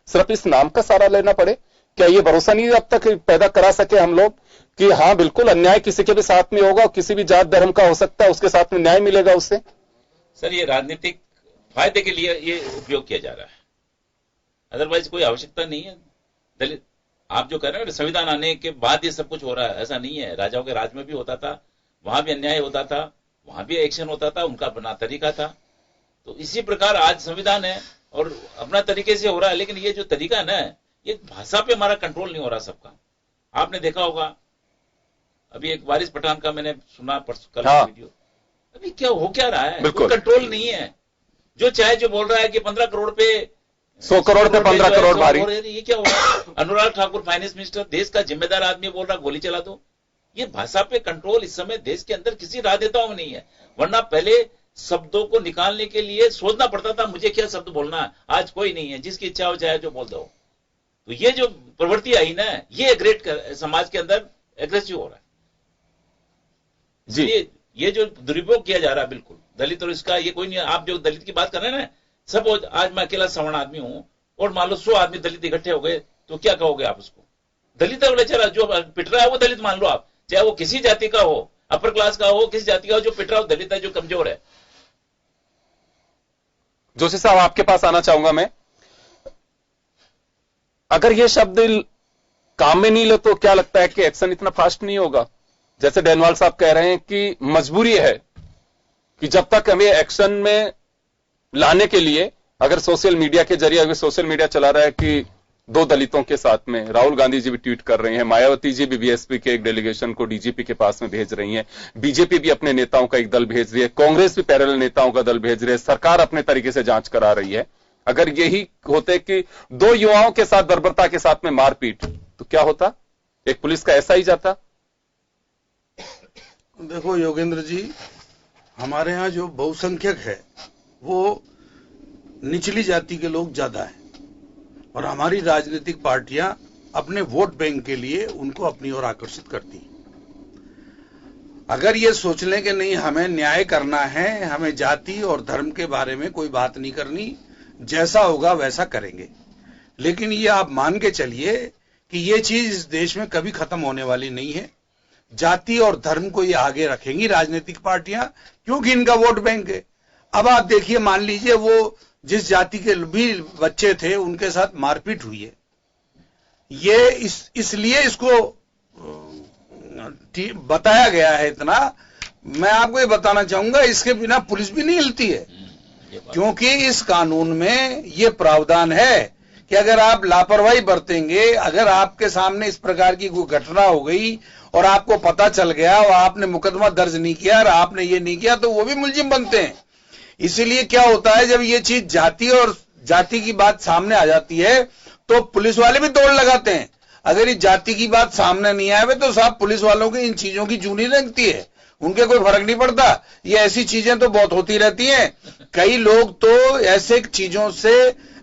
सिर्फ इस नाम का सहारा लेना पड़े? क्या ये भरोसा नहीं अब तक पैदा करा सके हम लोग कि हाँ बिल्कुल अन्याय किसी के भी साथ में होगा, किसी भी जात धर्म का हो सकता है, उसके साथ में न्याय मिलेगा उससे? सर, ये राजनीतिक फायदे के लिए ये उपयोग किया जा रहा है, अदरवाइज कोई आवश्यकता नहीं है। दलित, आप जो कह रहे हैं संविधान आने के बाद ये सब कुछ हो रहा है, ऐसा नहीं है। राजाओं के राज में भी होता था, वहां भी अन्याय होता था, वहां भी एक्शन होता था, उनका अपना तरीका था। तो इसी प्रकार आज संविधान है और अपना तरीके से हो रहा है, लेकिन ये जो तरीका है ना, ये भाषा पे हमारा कंट्रोल नहीं हो रहा सबका। आपने देखा होगा अभी एक वारिस पठान का मैंने सुना परसों कल वीडियो, अभी क्या रहा है, कोई कंट्रोल नहीं है। जो चाहे जो बोल रहा है कि 15 करोड़ पे 100 करोड़ पे 15 करोड़ भारी, ये क्या हो रहा है? अनुराग ठाकुर फाइनेंस मिनिस्टर, देश का जिम्मेदार आदमी बोल रहा गोली चला दो। ये भाषा पे कंट्रोल इस समय देश के अंदर किसी राजनेताओं में नहीं है, वरना पहले शब्दों को निकालने के लिए सोचना पड़ता था मुझे क्या शब्द बोलना है। आज कोई नहीं है, जिसकी इच्छा हो चाहे जो बोल दो। तो ये जो प्रवृत्ति आई ना, ये ग्रेट समाज के अंदर एग्रेसिव हो रहा है जी। ये जो दुरुपयोग किया जा रहा है बिल्कुल दलित और इसका, ये कोई नहीं। आप जो दलित की बात कर रहे हैं ना, सब आज मैं अकेला सवर्ण आदमी हूं और मान लो 100 आदमी दलित इकट्ठे हो गए तो क्या कहोगे आप उसको? दलित है बेचारा, जो पिट रहा है वो दलित मान लो आप, चाहे वो किसी जाति का हो, अपर क्लास का हो, किसी जाति का हो, जो पिट रहा हो दलित है, जो कमजोर है। जोशी साहब, आपके पास आना चाहूंगा मैं। अगर ये शब्द काम में नहीं ले तो क्या लगता है कि एक्शन इतना फास्ट नहीं होगा? जैसे डेनवाल साहब कह रहे हैं कि मजबूरी है कि जब तक हमें एक्शन में लाने के लिए, अगर सोशल मीडिया के जरिए, अगर सोशल मीडिया चला रहा है कि 2 दलितों के साथ में, राहुल गांधी जी भी ट्वीट कर रहे हैं, मायावती जी भी बीएसपी के एक डेलीगेशन को डीजीपी के पास में भेज रही हैं, बीजेपी भी अपने नेताओं का एक दल भेज रही है, कांग्रेस भी पैरेलल नेताओं का दल भेज रही है, सरकार अपने तरीके से जांच करा रही है। अगर यही होते कि 2 युवाओं के साथ बर्बरता के साथ में मारपीट, तो क्या होता? एक पुलिस का ऐसा ही जाता? देखो योगेंद्र जी, हमारे यहाँ जो बहुसंख्यक है वो निचली जाति के लोग ज्यादा है, और हमारी राजनीतिक पार्टियां अपने वोट बैंक के लिए उनको अपनी ओर आकर्षित करती हैं। अगर ये सोच लें कि नहीं हमें न्याय करना है, हमें जाति और धर्म के बारे में कोई बात नहीं करनी, जैसा होगा वैसा करेंगे, लेकिन ये आप मान के चलिए कि ये चीज इस देश में कभी खत्म होने वाली नहीं है। जाति और धर्म को ये आगे रखेंगी राजनीतिक पार्टियां, क्योंकि इनका वोट बैंक है। अब आप देखिए, मान लीजिए वो जिस जाति के भी बच्चे थे उनके साथ मारपीट हुई है, ये इसलिए इसको बताया गया है इतना। मैं आपको ये बताना चाहूंगा, इसके बिना पुलिस भी नहीं हिलती है, क्योंकि इस कानून में ये प्रावधान है कि अगर आप लापरवाही बरतेंगे, अगर आपके सामने इस प्रकार की कोई घटना हो गई और आपको पता चल गया और आपने मुकदमा दर्ज नहीं किया और आपने ये नहीं किया, तो वो भी मुलजिम बनते हैं। इसीलिए क्या होता है, जब ये चीज जाति की बात सामने आ जाती है तो पुलिस वाले भी दौड़ लगाते हैं। अगर ये जाति की बात सामने नहीं आए तो साहब पुलिस वालों की इन चीजों की जूनी लगती है, उनके कोई फर्क नहीं पड़ता। ये ऐसी चीजें तो बहुत होती रहती हैं। कई लोग तो ऐसे चीजों से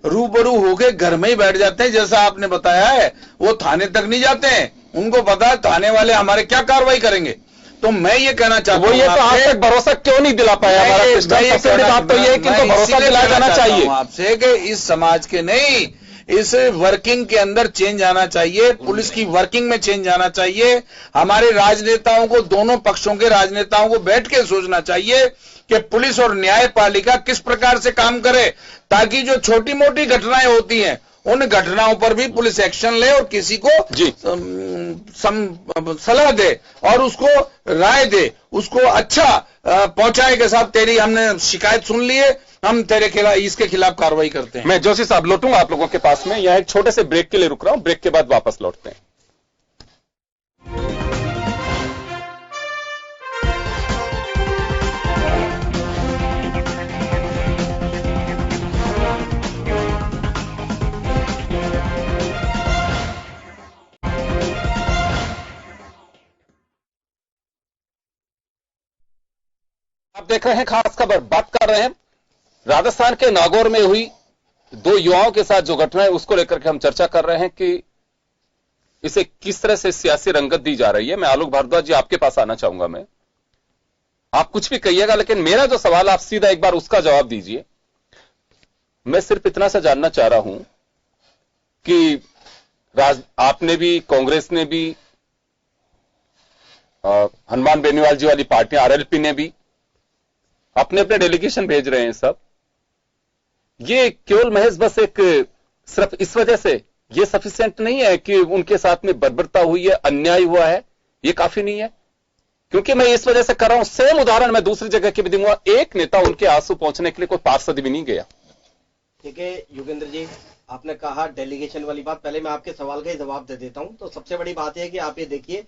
रूबरू होके घर में ही बैठ जाते हैं, जैसा आपने बताया है, वो थाने तक नहीं जाते हैं, उनको पता है थाने वाले हमारे क्या कार्रवाई करेंगे। तो मैं ये कहना चाहता हूं, वो ये तो आज तक भरोसा क्यों नहीं दिला पाया हमारा सिस्टम? सबसे बड़ी बात तो ये है कि इनको भरोसा दिलाया जाना चाहिए आपसे कि इस समाज के नहीं, इस वर्किंग के अंदर चेंज आना चाहिए, पुलिस की वर्किंग में चेंज आना चाहिए। हमारे राजनेताओं को, दोनों पक्षों के राजनेताओं को बैठ के सोचना चाहिए कि पुलिस और न्यायपालिका किस प्रकार से काम करे, ताकि जो छोटी मोटी घटनाएं होती हैं उन घटनाओं पर भी पुलिस एक्शन ले और किसी को सलाह दे और उसको राय दे, उसको अच्छा पहुंचाए के साथ तेरी हमने शिकायत सुन ली है, हम तेरे खिलाफ इसके खिलाफ कार्रवाई करते हैं। मैं जोशी साहब लौटूंगा आप लोगों के पास में, यहां एक छोटे से ब्रेक के लिए रुक रहा हूं, ब्रेक के बाद वापस लौटते हैं। आप देख रहे हैं खास खबर, बात कर रहे हैं राजस्थान के नागौर में हुई 2 युवाओं के साथ जो घटना है उसको लेकर के हम चर्चा कर रहे हैं कि इसे किस तरह से सियासी रंगत दी जा रही है। मैं आलोक भारद्वाज जी आपके पास आना चाहूंगा, मैं आप कुछ भी कहिएगा, लेकिन मेरा जो सवाल आप सीधा एक बार उसका जवाब दीजिए। मैं सिर्फ इतना सा जानना चाह रहा हूं कि आपने भी, कांग्रेस ने भी, हनुमान बेनीवाल जी वाली पार्टियां, आरएलपी ने भी अपने अपने डेलीगेशन भेज रहे हैं सब। ये केवल महज बस एक सिर्फ इस वजह से ये सफिशिएंट नहीं है कि उनके साथ में बर्बरता हुई है, अन्याय हुआ है, ये काफी नहीं है। क्योंकि मैं इस वजह से कर रहा हूं, सेम उदाहरण मैं दूसरी जगह की भी दूंगा, एक नेता उनके आंसू पहुंचने के लिए कोई पार्षद भी नहीं गया। ठीक है योगेंद्र जी, आपने कहा डेलीगेशन वाली बात, पहले मैं आपके सवाल का ही जवाब दे देता हूं। तो सबसे बड़ी बात यह है कि आप ये देखिए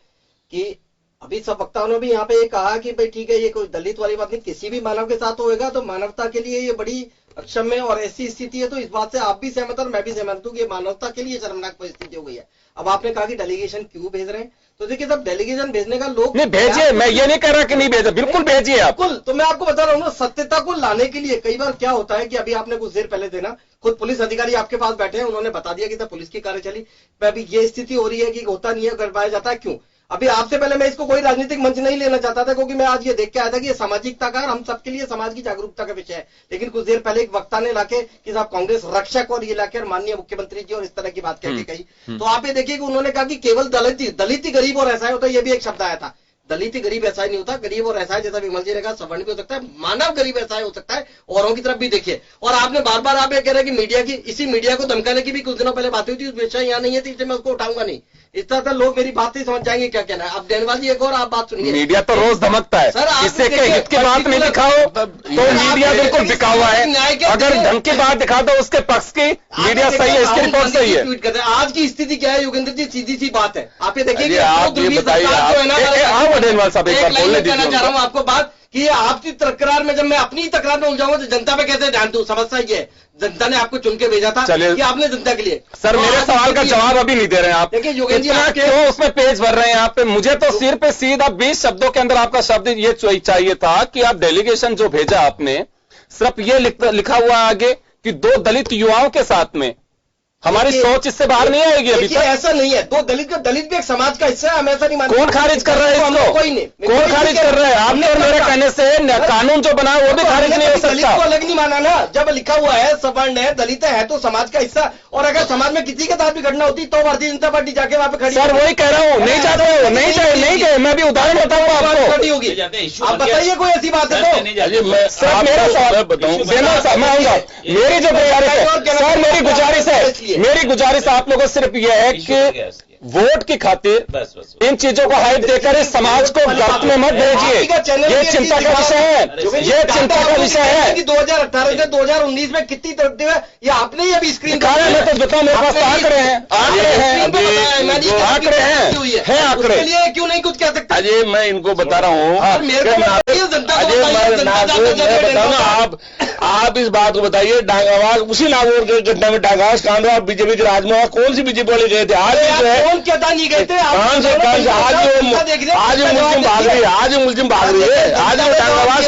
कि अभी सब वक्ताओं ने भी यहाँ पे ये कहा कि भाई ठीक है, ये कोई दलित वाली बात नहीं, किसी भी मानव के साथ होएगा तो मानवता के लिए ये बड़ी अक्षम्य और ऐसी स्थिति है। तो इस बात से आप भी सहमत और मैं भी सहमत हूं कि मानवता के लिए शर्मनाक परिस्थिति हो गई है। अब आपने कहा कि डेलीगेशन क्यों भेज रहे हैं, तो देखिए सब डेलीगेशन भेजने का लोग नहीं भेजिए, मैं ये नहीं कह रहा कि नहीं भेजे, बिल्कुल भेजिए आप। बिल्कुल, तो मैं आपको बता रहा हूँ ना, सत्यता को लाने के लिए कई बार क्या होता है कि अभी आपने कुछ देर पहले देना, खुद पुलिस अधिकारी आपके पास बैठे हैं, उन्होंने बता दिया कि तब पुलिस की कार्यशैली अभी ये स्थिति हो रही है कि होता नहीं है, करवाया जाता है। क्यों? अभी आपसे पहले मैं इसको कोई राजनीतिक मंच नहीं लेना चाहता था, क्योंकि मैं आज ये देख के आया था कि ये सामाजिकता का, हम सबके लिए समाज की जागरूकता का विषय है। लेकिन कुछ देर पहले एक वक्ता ने लाके कि साहब कांग्रेस रक्षक और ये लाके और माननीय मुख्यमंत्री जी और इस तरह की बात कहके कही। तो आप ये देखिए कि उन्होंने कहा कि केवल दलित ही गरीब और असहाय होता है, ये भी एक शब्द आया था। दलित ही गरीब असहाय नहीं होता, गरीब और असहाय जैसा विमल जी ने कहा सवर्ण भी हो सकता है, मानव गरीब असहाय हो सकता है। औरों की तरफ भी देखिए। और आपने बार बार आप ये कह रहे हैं कि मीडिया की, इसी मीडिया को धमकाने की भी कुछ दिनों पहले बात हुई थी, उस विषय यहाँ नहीं है, इसलिए मैं उसको उठाऊंगा नहीं। इस तरह से लोग मेरी बात नहीं समझ जाएंगे क्या कहना है। अब बेनीवाल जी एक और आप बात सुनिए। मीडिया तो रोज धमकता है, इससे के हित की बात नहीं दिखाओ तो मीडिया बिल्कुल बिका हुआ है। अगर ढंग की बात दिखा दो उसके पक्ष की, मीडिया सही है, इसकी रिपोर्ट सही है। आज की स्थिति क्या है योगेंद्र जी, सीधी सी बात है। आप ये देखिए आप ये बताइए, बेनीवाल साहब एक बार बोलने दीजिए। कहना चाह रहा हूँ आपको बात कि आपकी तकरार में, जब मैं अपनी तकरार में उलझाऊंगा तो जनता पे कैसे ध्यान दूं? समस्या ये है, जनता ने आपको चुन के भेजा था कि आपने जनता के लिए। सर मेरे सवाल का जवाब अभी नहीं दे रहे हैं आप। देखिए योगेंद्र जी, आप क्यों उसमें पेज भर रहे हैं आप? मुझे तो सिर पे सीधा 20 शब्दों के अंदर आपका शब्द ये चाहिए था कि आप डेलीगेशन जो भेजा आपने, सिर्फ ये लिखा हुआ आगे कि 2 दलित युवाओं के साथ में। हमारी सोच इससे बाहर नहीं आएगी अभी तक। ऐसा नहीं है, 2 दलित भी एक समाज का हिस्सा है, हम ऐसा नहीं मानते। कौन खारिज कर रहा है इसको? कोई नहीं। कौन खारिज कर रहा है? आपने और मेरे कहने से कानून जो बना वो भी खारिज नहीं हो सकता। दलित को अलग नहीं माना ना, जब लिखा हुआ है सवर्ण है, दलित है तो समाज का हिस्सा। और अगर समाज में किसी के साथ भी घटना होती तो भारतीय जनता पार्टी जाके वहां पे खड़ी। सर वही कह रहा हूँ, नहीं चाहते हो, नहीं गए। मैं भी उदाहरण बताऊंगा आपको। खड़ी होगी, आप बताइए कोई ऐसी बात है तो। सर मेरा सवाल बताऊं, मैं आऊंगा। मेरी जो गुजारिश है सर, मेरी गुजारिश आप लोगों सिर्फ यह है कि वोट की खातिर इन चीजों को हाइप देकर इस समाज को गर्त में मत भेजिए। ये चिंता का विषय है, ये चिंता का विषय है कि 2018 से 2019 में कितनी तरक्की है, ये आपने ही अभी स्क्रीन मैं तो बताऊं, मेरे पास आंकड़े हैं, आंकड़े हैं आंकड़े। क्यों नहीं कुछ कह सकते? अजय मैं इनको बता रहा हूँ, आप इस बात को बताइए। डांगावास, उसी नागौर के घटना में डांगावास कांड हुआ, बीजेपी के राज में कौन सी बीजेपी वाले गए थे? आज जो है कौन कहता नहीं गए थे? आज मुलजिम भाग रही है, आज मुलजिम भाग रही है। आज डांगावास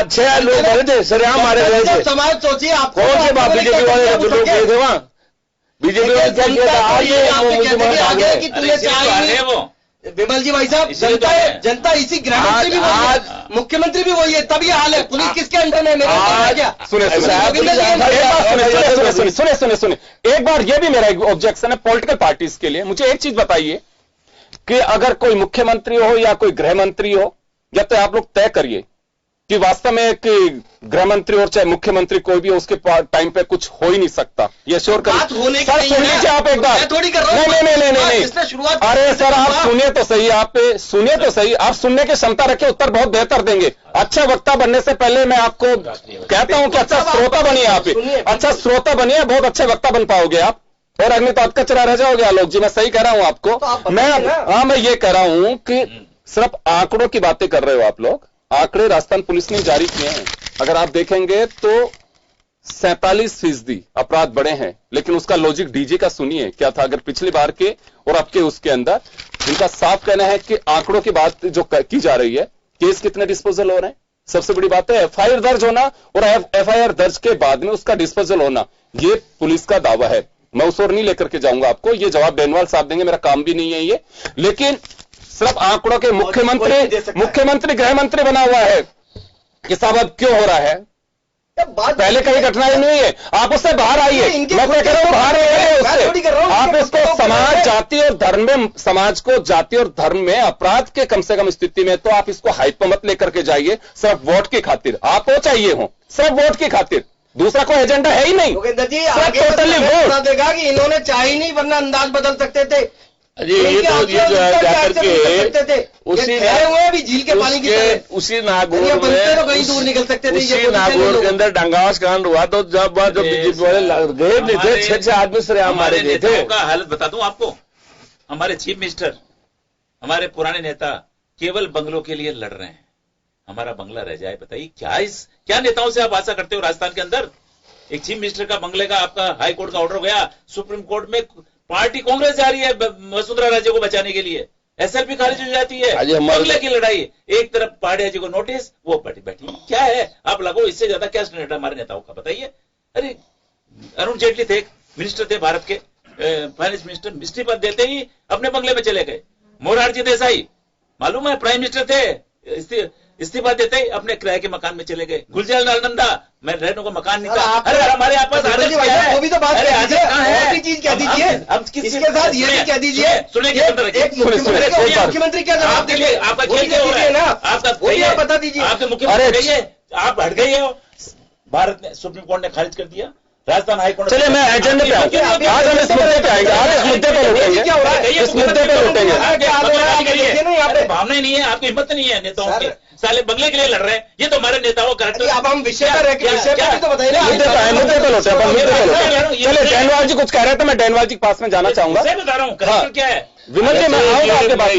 6 लोग मरे थे, सरेआम मारे गए थे। समाज सोचिए, आप कौन से बात बीजेपी वाले लोग गए थे वहाँ? बीजेपी वाले क्या किया था? आज मुलजिम भाग रहे हैं। विमल जी भाई साहब, जनता इसी गृहमंत्री भी वही है, मुख्यमंत्री भी वही है, तब ये हाल है। पुलिस किसके अंडर में? मेरे क्या सुने, एक बार ये भी मेरा एक ऑब्जेक्शन है पॉलिटिकल पार्टीज के लिए। मुझे एक चीज बताइए कि अगर कोई मुख्यमंत्री हो या कोई गृह मंत्री हो, या तो आप लोग तय करिए कि वास्तव में कि गृह मंत्री और चाहे मुख्यमंत्री कोई भी हो, उसके टाइम पे कुछ हो ही नहीं सकता, ये श्योर करिए। सर सुन लीजिए आप एक बार। नहीं, अरे सर आप सुनिए तो सही, आप सुनिए तो सही, आप सुनने की क्षमता रखिए, उत्तर बहुत बेहतर देंगे। अच्छा वक्ता बनने से पहले मैं आपको कहता हूं कि अच्छा श्रोता बनिए, आप अच्छा श्रोता बनिए, बहुत अच्छे वक्ता बन पाओगे आप, और अग्निपात का चरा रह जाओगे आलोक जी। मैं सही कह रहा हूं आपको। मैं ये कह रहा हूं कि सिर्फ आंकड़ों की बातें कर रहे हो आप लोग। आंकड़े राजस्थान पुलिस ने जारी किए हैं, अगर आप देखेंगे तो 47% अपराध बढ़े हैं, लेकिन उसका लॉजिक डीजी का सुनिए क्या था अगर पिछली बार के और अब के उसके अंदर। इनका साफ कहना है कि आंकड़ों की बात जो की जा रही है, केस कितने डिस्पोजल हो रहे हैं, सबसे बड़ी बात है एफआईआर दर्ज होना, और एफआईआर दर्ज के बाद में उसका डिस्पोजल होना, ये पुलिस का दावा है। मैं उस ओर नहीं लेकर के जाऊंगा आपको, ये जवाब डेनवाल साहब देंगे, मेरा काम भी नहीं है ये। लेकिन सिर्फ आंकड़ों के मुख्यमंत्री गृह मंत्री बना हुआ है कि साहब अब क्यों हो रहा है, पहले कहीं घटना ही नहीं है। आप उससे बाहर आइए, मैं कह रहा हूं बाहर आइए उससे। आप इसको समाज, जाति और धर्म में, समाज को जाति और धर्म में अपराध के कम से कम स्थिति में, तो आप इसको हाइप पर मत लेकर के जाइए सिर्फ वोट की खातिर। आप वो चाहिए हो सिर्फ वोट की खातिर, दूसरा कोई एजेंडा है ही नहीं। जी टोटली वोट देगा कि इन्होंने चाहे नहीं, वरना अंदाज बदल सकते थे। ये तो जाकर के उसी भी झील के पानी की उसी नागौर में कहीं दूर निकल सकते थे। उसी नागौर के अंदर डांगावास कांड हुआ तो जब बीजेपी वाले गए नहीं थे, 6 आदमी सरेआम मारे गए थे। का हालत बता दूं आपको, हमारे चीफ मिनिस्टर, हमारे पुराने नेता केवल बंगलों के लिए लड़ रहे हैं, हमारा बंगला रह जाए। बताइए क्या नेताओं से आप आशा करते हो राजस्थान के अंदर? एक चीफ मिनिस्टर का बंगले का आपका हाई कोर्ट का ऑर्डर गया, सुप्रीम कोर्ट में पार्टी कांग्रेस जा रही है वसुंधरा राजे को बचाने के लिए, एसएलपी खारिज हो जाती है, बंगले की लड़ाई। एक तरफ पांड्या जी को नोटिस, वो पार्टी बैठी, क्या है आप लगो, इससे ज्यादा क्या स्टैंडर्ड हमारे नेताओं का बताइए। अरे अरुण जेटली थे, मिनिस्टर थे भारत के, फाइनेंस मिनिस्टर, इस्तीफा देते ही अपने बंगले में चले गए। मोरारजी देसाई मालूम है प्राइम मिनिस्टर थे, इस्तीफा देते ही अपने किराए के मकान में चले गए। गुलजार लाल नंदा, मैं रहने को मकान नहीं था। अरे हमारे आपस आदर्श क्या है, वो भी तो बात और भी चीज कह दीजिए, इसके साथ ये भी कह दीजिए। मुख्यमंत्री क्या जवाब देंगे? आपका खेल क्या हो रहा है ना, आपका बता दीजिए। आपके मुख्यमंत्री आप हट गए हो, भारत ने, सुप्रीम कोर्ट ने खारिज कर दिया, राजस्थान हाईकोर्ट। चलिए मैं एजेंडे पे आऊंगा, आज हम इस मुद्दे पे आएंगे, आज इस मुद्दे पे लौटेंगे, इस मुद्दे पे लौटेंगे। भावना ही नहीं है, आपकी हिम्मत नहीं है नेताओं की, साले बंगले के लिए लड़ रहे हैं। ये तो हमारे नेताओं का कैरेक्टर। अब हम विषय पे तो बताइए, मुद्दे पे लौटे। चलिए डेनवाल जी कुछ कह रहे थे, मैं डेनवाल जी के पास में जाना चाहूंगा। बता रहा हूँ कैरेक्टर क्या है। विमल जी मैं आऊंगा आपके पास,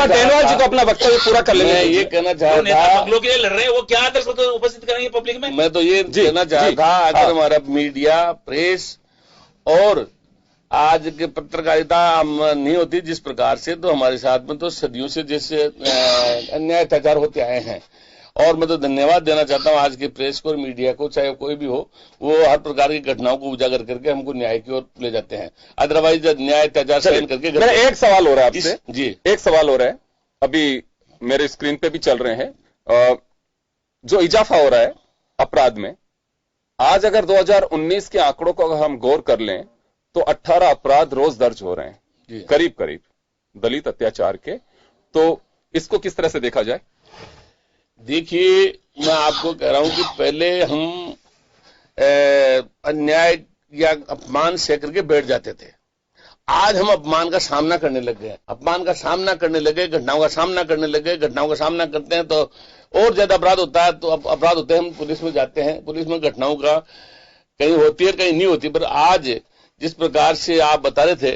डेनवाल जी को अपना वक्तव्य पूरा कर लेंगे। ये कहना चाह रहा था बंगलों के लिए लड़ रहे हैं, वो क्या आदर्श उपस्थित करेंगे पब्लिक में? मैं तो ये कहना चाह रहा था, अगर हमारा मीडिया, प्रेस और आज के पत्रकारिता नहीं होती जिस प्रकार से, तो हमारे साथ में तो सदियों से जैसे अन्याय अत्याचार होते आए हैं। और मैं तो धन्यवाद देना चाहता हूं आज के प्रेस को और मीडिया को, चाहे कोई भी हो, वो हर प्रकार की घटनाओं को उजागर करके हमको न्याय की ओर ले जाते हैं। अदरवाइज न्याय अत्याचार सहन करके। मेरा एक सवाल हो रहा है आपसे जी, एक सवाल हो रहा है, अभी मेरे स्क्रीन पे भी चल रहे हैं, जो इजाफा हो रहा है अपराध में। आज अगर 2019 के आंकड़ों को अगर हम गौर कर लें तो 18 अपराध रोज दर्ज हो रहे हैं करीब करीब दलित अत्याचार के। तो इसको किस तरह से देखा जाए? देखिए मैं आपको कह रहा हूं कि पहले हम अन्याय या अपमान सह करके बैठ जाते थे, आज हम अपमान का सामना करने लग गए, अपमान का सामना करने लगे, घटनाओं का सामना करने लगे। घटनाओं का सामना करते हैं तो और ज्यादा अपराध होता है, तो अपराध होते हैं, हम पुलिस में जाते हैं, पुलिस में घटनाओं का कहीं होती है कहीं नहीं होती। पर आज जिस प्रकार से आप बता रहे थे,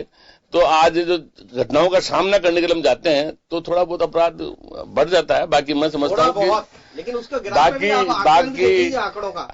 तो आज जो घटनाओं का सामना करने के लिए हम जाते हैं तो थोड़ा बहुत अपराध बढ़ जाता है। बाकी मैं समझता हूँ कि लेकिन उसका बाकी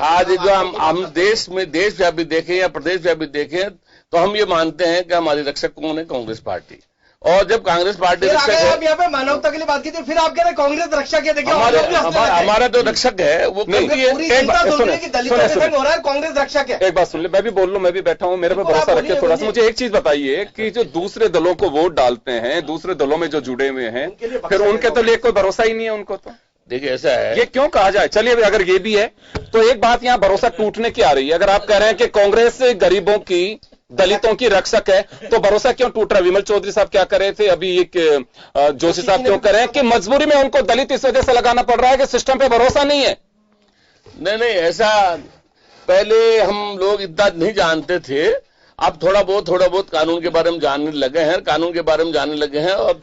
आज जो हम देशव्यापी देखें या प्रदेशव्यापी देखें, तो हम ये मानते हैं कि हमारी रक्षक कौन है? कांग्रेस पार्टी। और जब कांग्रेस पार्टी फिर रक्षक आगे है, आप यहाँ पे मानवता के लिए बात की थी, फिर आप कह रहे कांग्रेस रक्षक है। देखिए हमारा तो रक्षक है वो पूरी चिंता सुन रही है कि दलितों के संग हो रहा है, कांग्रेस रक्षक है। एक बात सुन ले, मैं भी बोल लूं, मैं भी बैठा हूं, मेरे पे भरोसा रखिए थोड़ा सा। मुझे एक चीज बताइए कि जो दूसरे दलों को वोट डालते हैं, दूसरे दलों में जो जुड़े हुए हैं, फिर उनके तो लिए कोई भरोसा ही नहीं है उनको। तो देखिए ऐसा है, ये क्यों कहा जाए? चलिए अगर ये भी है तो एक बात यहां भरोसा टूटने की आ रही है। अगर आप कह रहे हैं कि कांग्रेस गरीबों की, दलितों की रक्षक है, तो भरोसा क्यों टूट रहा है? विमल चौधरी साहब क्या कर रहे थे अभी, एक जोशी साहब क्यों कर रहे हैं कि मजबूरी में उनको दलित इस वजह से लगाना पड़ रहा है कि सिस्टम पे भरोसा नहीं है? नहीं ऐसा पहले हम लोग इतना नहीं जानते थे, अब थोड़ा बहुत कानून के बारे में जानने लगे हैं, और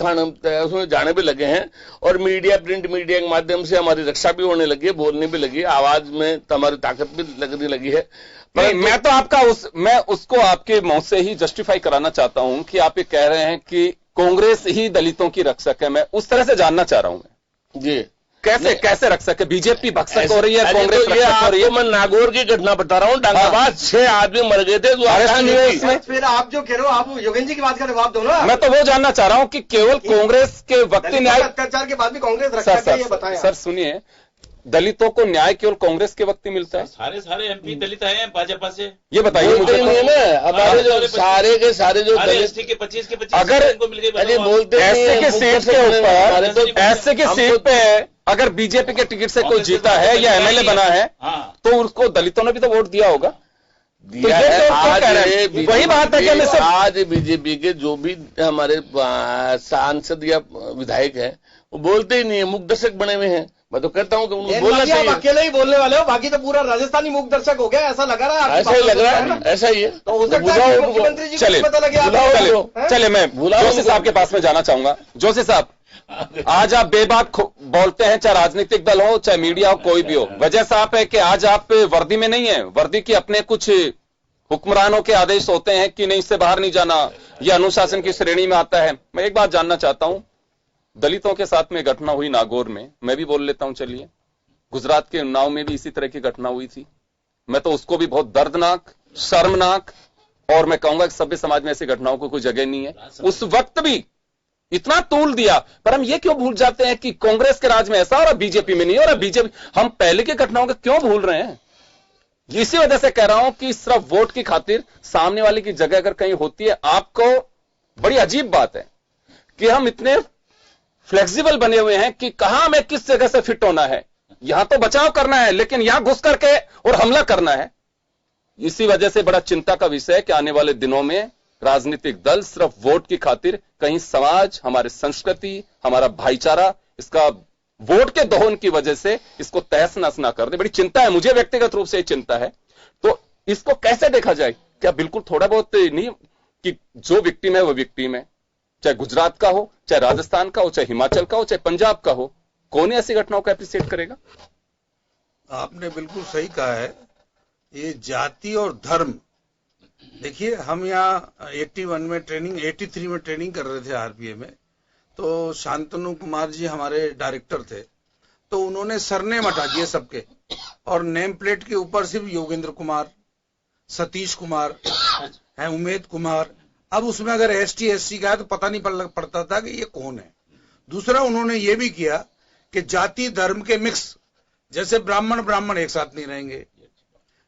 उसमें जाने भी लगे हैं, और मीडिया, प्रिंट मीडिया के माध्यम से हमारी रक्षा भी होने लगी है, बोलने भी लगी है, आवाज में तो हमारी ताकत भी लगने लगी है। मैं तो आपका मैं उसको आपके मुंह से ही जस्टिफाई कराना चाहता हूं कि आप ये कह रहे हैं कि कांग्रेस ही दलितों की रक्षक है। मैं उस तरह से जानना चाह रहा हूं जी, कैसे रक्षक है? बीजेपी भक्षक हो रही है, कांग्रेस रक्षक हो रही है? मैं नागौर की घटना बता रहा हूँ, डांगाबाद 6 आदमी मर गए थे, फिर आप जो कह रहे हो, आप योगेंद्र जी की बात का जवाब दो ना। मैं तो वो जानना चाह रहा हूं कि केवल कांग्रेस के वक्ती न्याय, अत्याचार के बाद भी कांग्रेस रक्षक है, ये बताएं। सर सुनिए, दलितों को न्याय केवल कांग्रेस के वक्त ही मिलता है? सारे एमपी दलित आए हैं भाजपा से, ये बताइए मुझे। हमारे जो सारे के सारे जो एसटी के 25 अगर बोलते ऐसे की सीट के ऊपर, ऐसे की सीट पे अगर बीजेपी के टिकट से कोई जीता है या एमएलए बना है, तो उसको दलितों ने भी तो वोट दिया होगा। दिया है। आज वही बात है कि आज बीजेपी के जो भी हमारे सांसद या विधायक हैं, वो बोलते ही नहीं है, मूक दर्शक बने हुए हैं। मैं तो कहता हूँ कि उनको बोलना चाहिए। आप अकेले ही बोलने वाले हो, बाकी तो पूरा राजस्थानी मूक दर्शक हो गया, ऐसा लग रहा है। ऐसा ही लग रहा है, ऐसा ही है। तो हो सकता है मुख्यमंत्री जी को पता लगे। चले मैं जोशी साहब के पास में जाना चाहूंगा। जोशी साहब, आज आप बेबाक बोलते हैं, चाहे राजनीतिक दल हो, चाहे मीडिया हो, कोई भी हो। वजह साफ है कि आज आप वर्दी में नहीं है, वर्दी की अपने कुछ हुक्मरानों के आदेश होते हैं कि नहीं, इससे बाहर नहीं जाना, यह अनुशासन की श्रेणी में आता है। मैं एक बात जानना चाहता हूं, दलितों के साथ में घटना हुई नागौर में, मैं भी बोल लेता हूं, चलिए। गुजरात के उन्नाव में भी इसी तरह की घटना हुई थी। मैं तो उसको भी बहुत दर्दनाक, शर्मनाक, और मैं कहूंगा कि सभ्य समाज में ऐसी घटनाओं को कोई जगह नहीं है। उस वक्त भी इतना तूल दिया, पर हम ये क्यों भूल जाते हैं कि कांग्रेस के राज में ऐसा और बीजेपी में नहीं, और बीजेपी, हम पहले की घटनाओं को क्यों भूल रहे हैं? इसी वजह से कह रहा हूं कि सिर्फ वोट की खातिर सामने वाले की जगह अगर कहीं होती है, आपको बड़ी अजीब बात है कि हम इतने फ्लेक्सिबल बने हुए हैं कि कहां हमें किस जगह से फिट होना है। यहां तो बचाव करना है, लेकिन यहां घुस करके और हमला करना है। इसी वजह से बड़ा चिंता का विषय है कि आने वाले दिनों में राजनीतिक दल सिर्फ वोट की खातिर कहीं समाज, हमारे संस्कृति, हमारा भाईचारा, इसका वोट के दोहन की वजह से इसको तहस नहस ना कर दे। बड़ी चिंता है, मुझे व्यक्तिगत रूप से चिंता है। तो इसको कैसे देखा जाए? क्या बिल्कुल थोड़ा बहुत नहीं कि जो विक्टिम है वो विक्टिम है, चाहे गुजरात का हो, चाहे राजस्थान का हो, चाहे हिमाचल का हो, चाहे पंजाब का हो, कौन ऐसी घटनाओं को एप्रिशिएट करेगा? आपने बिल्कुल सही कहा है। ये जाति और धर्म, देखिए हम यहाँ 81 में ट्रेनिंग, 83 में ट्रेनिंग कर रहे थे आरपीए में, तो शांतनु कुमार जी हमारे डायरेक्टर थे, तो उन्होंने सरनेम हटा दिए सबके, और नेम प्लेट के ऊपर सिर्फ योगेंद्र कुमार, सतीश कुमार है, उमेद कुमार। अब उसमें अगर एसटी एससी का है तो पता नहीं पड़ता था कि ये कौन है। दूसरा उन्होंने ये भी किया कि जाति धर्म के मिक्स, जैसे ब्राह्मण एक साथ नहीं रहेंगे,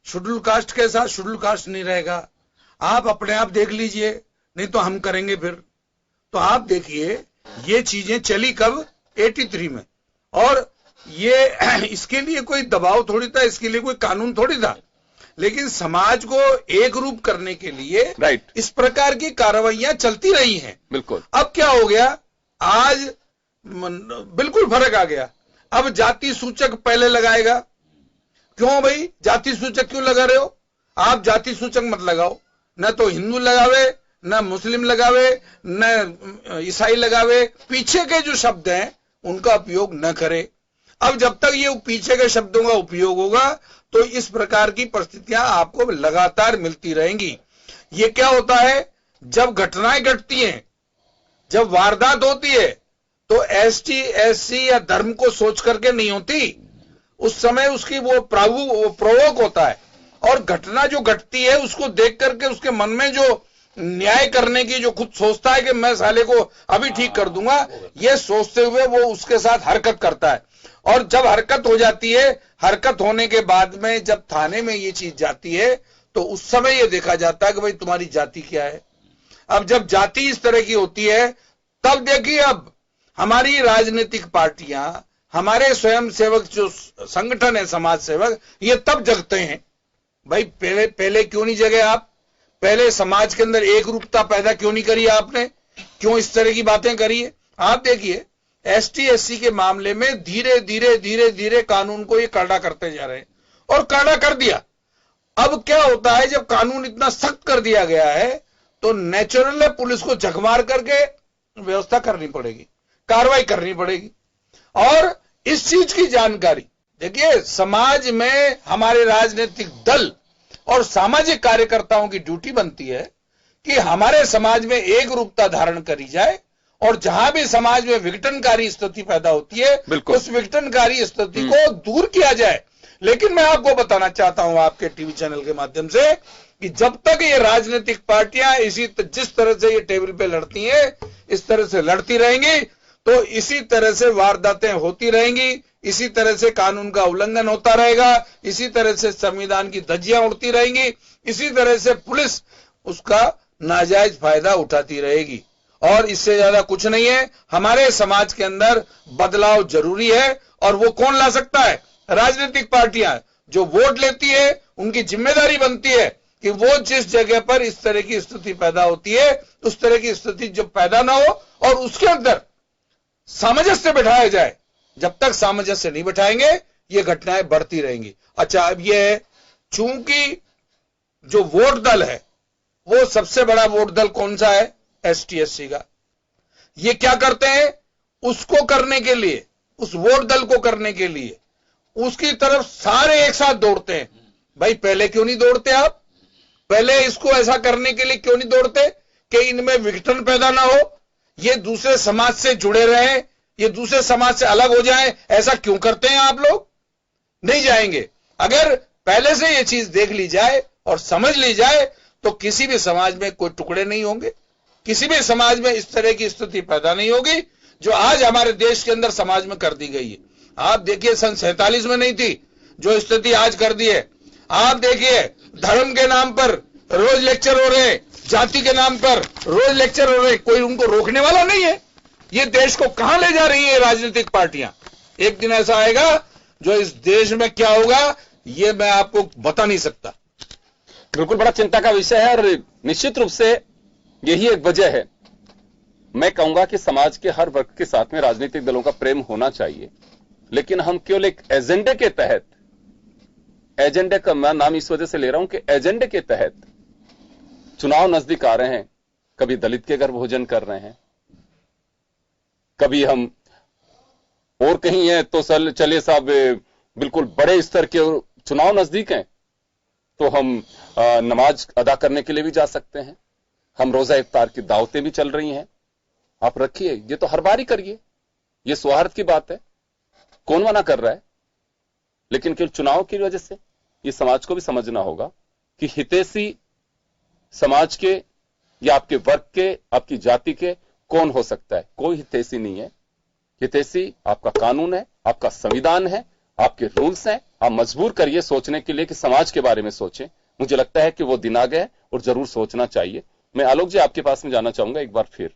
शेड्यूल कास्ट के साथ शेड्यूल कास्ट नहीं रहेगा। आप अपने आप देख लीजिए, नहीं तो हम करेंगे फिर। तो आप देखिए ये चीजें चली कब? 83 में। और ये इसके लिए कोई दबाव थोड़ी था, इसके लिए कोई कानून थोड़ी था, लेकिन समाज को एक रूप करने के लिए इस प्रकार की कार्रवाइयां चलती रही हैं। बिल्कुल। अब क्या हो गया, आज बिल्कुल फर्क आ गया। अब जाति सूचक पहले लगाएगा। क्यों भाई जाति सूचक क्यों लगा रहे हो? आप जाति सूचक मत लगाओ, न तो हिंदू लगावे, न मुस्लिम लगावे, न ईसाई लगावे। पीछे के जो शब्द हैं उनका उपयोग न करे। अब जब तक ये पीछे के शब्दों का उपयोग होगा तो इस प्रकार की परिस्थितियां आपको लगातार मिलती रहेंगी। ये क्या होता है, जब घटनाएं घटती हैं, जब वारदात होती है, तो एसटी एससी या धर्म को सोच करके नहीं होती। उस समय उसकी वो प्रोवोक होता है, और घटना जो घटती है उसको देख करके उसके मन में जो न्याय करने की, जो खुद सोचता है कि मैं साले को अभी ठीक कर दूंगा, ये सोचते हुए वो उसके साथ हरकत करता है। और जब हरकत हो जाती है, हरकत होने के बाद में जब थाने में ये चीज जाती है तो उस समय ये देखा जाता है कि भाई तुम्हारी जाति क्या है। अब जब जाति इस तरह की होती है, तब देखिए अब हमारी राजनीतिक पार्टियां, हमारे स्वयंसेवक जो संगठन है समाज सेवक, ये तब जगते हैं। भाई पहले क्यों नहीं जगे आप? पहले समाज के अंदर एक रूपता पैदा क्यों नहीं करी आपने? क्यों इस तरह की बातें करी है? आप देखिए एसटी एससी के मामले में धीरे धीरे कानून को ये कड़ा करते जा रहे हैं, और कड़ा कर दिया। अब क्या होता है, जब कानून इतना सख्त कर दिया गया है तो नेचुरल है पुलिस को झकमार करके व्यवस्था करनी पड़ेगी, कार्रवाई करनी पड़ेगी। और इस चीज की जानकारी देखिए, समाज में हमारे राजनीतिक दल और सामाजिक कार्यकर्ताओं की ड्यूटी बनती है कि हमारे समाज में एक रूपता धारण करी जाए, और जहां भी समाज में विघटनकारी स्थिति पैदा होती है उस विघटनकारी स्थिति को दूर किया जाए। लेकिन मैं आपको बताना चाहता हूं आपके टीवी चैनल के माध्यम से कि जब तक ये राजनीतिक पार्टियां जिस तरह से ये टेबल पे लड़ती हैं, इस तरह से लड़ती रहेंगी, तो इसी तरह से वारदातें होती रहेंगी, इसी तरह से कानून का उल्लंघन होता रहेगा, इसी तरह से संविधान की धज्जियां उड़ती रहेंगी, इसी तरह से पुलिस उसका नाजायज फायदा उठाती रहेगी। और इससे ज्यादा कुछ नहीं है। हमारे समाज के अंदर बदलाव जरूरी है, और वो कौन ला सकता है? राजनीतिक पार्टियां जो वोट लेती है, उनकी जिम्मेदारी बनती है कि वो जिस जगह पर इस तरह की स्थिति पैदा होती है, उस तरह की स्थिति जब पैदा ना हो और उसके अंदर सामंजस्य बिठाया जाए। जब तक सामंजस्य नहीं बिठाएंगे ये घटनाएं बढ़ती रहेंगी। अच्छा, अब ये है, चूंकि जो वोट दल है वो सबसे बड़ा वोट दल कौन सा है? एसटी-एससी का। ये क्या करते हैं? उसको करने के लिए, उस वोट दल को करने के लिए उसकी तरफ सारे एक साथ दौड़ते हैं। भाई पहले क्यों नहीं दौड़ते आप? पहले इसको ऐसा करने के लिए क्यों नहीं दौड़ते कि इनमें विघटन पैदा ना हो, ये दूसरे समाज से जुड़े रहें, ये दूसरे समाज से अलग हो जाएं? ऐसा क्यों करते हैं आप लोग? नहीं जाएंगे। अगर पहले से ये चीज देख ली जाए और समझ ली जाए तो किसी भी समाज में कोई टुकड़े नहीं होंगे, किसी भी समाज में इस तरह की स्थिति पैदा नहीं होगी जो आज हमारे देश के अंदर समाज में कर दी गई है। आप देखिए सन 47 में नहीं थी जो स्थिति आज कर दी है। आप देखिए धर्म के नाम पर रोज लेक्चर हो रहे, जाति के नाम पर रोज लेक्चर हो रहे, कोई उनको रोकने वाला नहीं है। ये देश को कहां ले जा रही है राजनीतिक पार्टियां? एक दिन ऐसा आएगा जो इस देश में क्या होगा ये मैं आपको बता नहीं सकता। बिल्कुल बड़ा चिंता का विषय है, और निश्चित रूप से यही एक वजह है। मैं कहूंगा कि समाज के हर वर्ग के साथ में राजनीतिक दलों का प्रेम होना चाहिए, लेकिन हम केवल एक एजेंडे के तहत, एजेंडे का मैं नाम इस वजह से ले रहा हूं कि एजेंडे के तहत चुनाव नजदीक आ रहे हैं, कभी दलित के घर भोजन कर रहे हैं, कभी हम और कहीं है तो चलिए साहब बिल्कुल बड़े स्तर के चुनाव नजदीक हैं तो हम नमाज अदा करने के लिए भी जा सकते हैं, हम रोजा इफ्तार की दावतें भी चल रही हैं। आप रखिए, ये तो हर बार ही करिए, ये सौहार्द की बात है, कौन मना कर रहा है। लेकिन केवल चुनाव की वजह से ये समाज को भी समझना होगा कि हितैषी समाज के या आपके वर्ग के, आपकी जाति के कौन हो सकता है? कोई हितैषी नहीं है। हितैषी आपका कानून है, आपका संविधान है, आपके रूल्स हैं। आप मजबूर करिए सोचने के लिए कि समाज के बारे में सोचें। मुझे लगता है कि वो दिन आ गए और जरूर सोचना चाहिए। मैं आलोक जी आपके पास में जाना चाहूंगा एक बार फिर।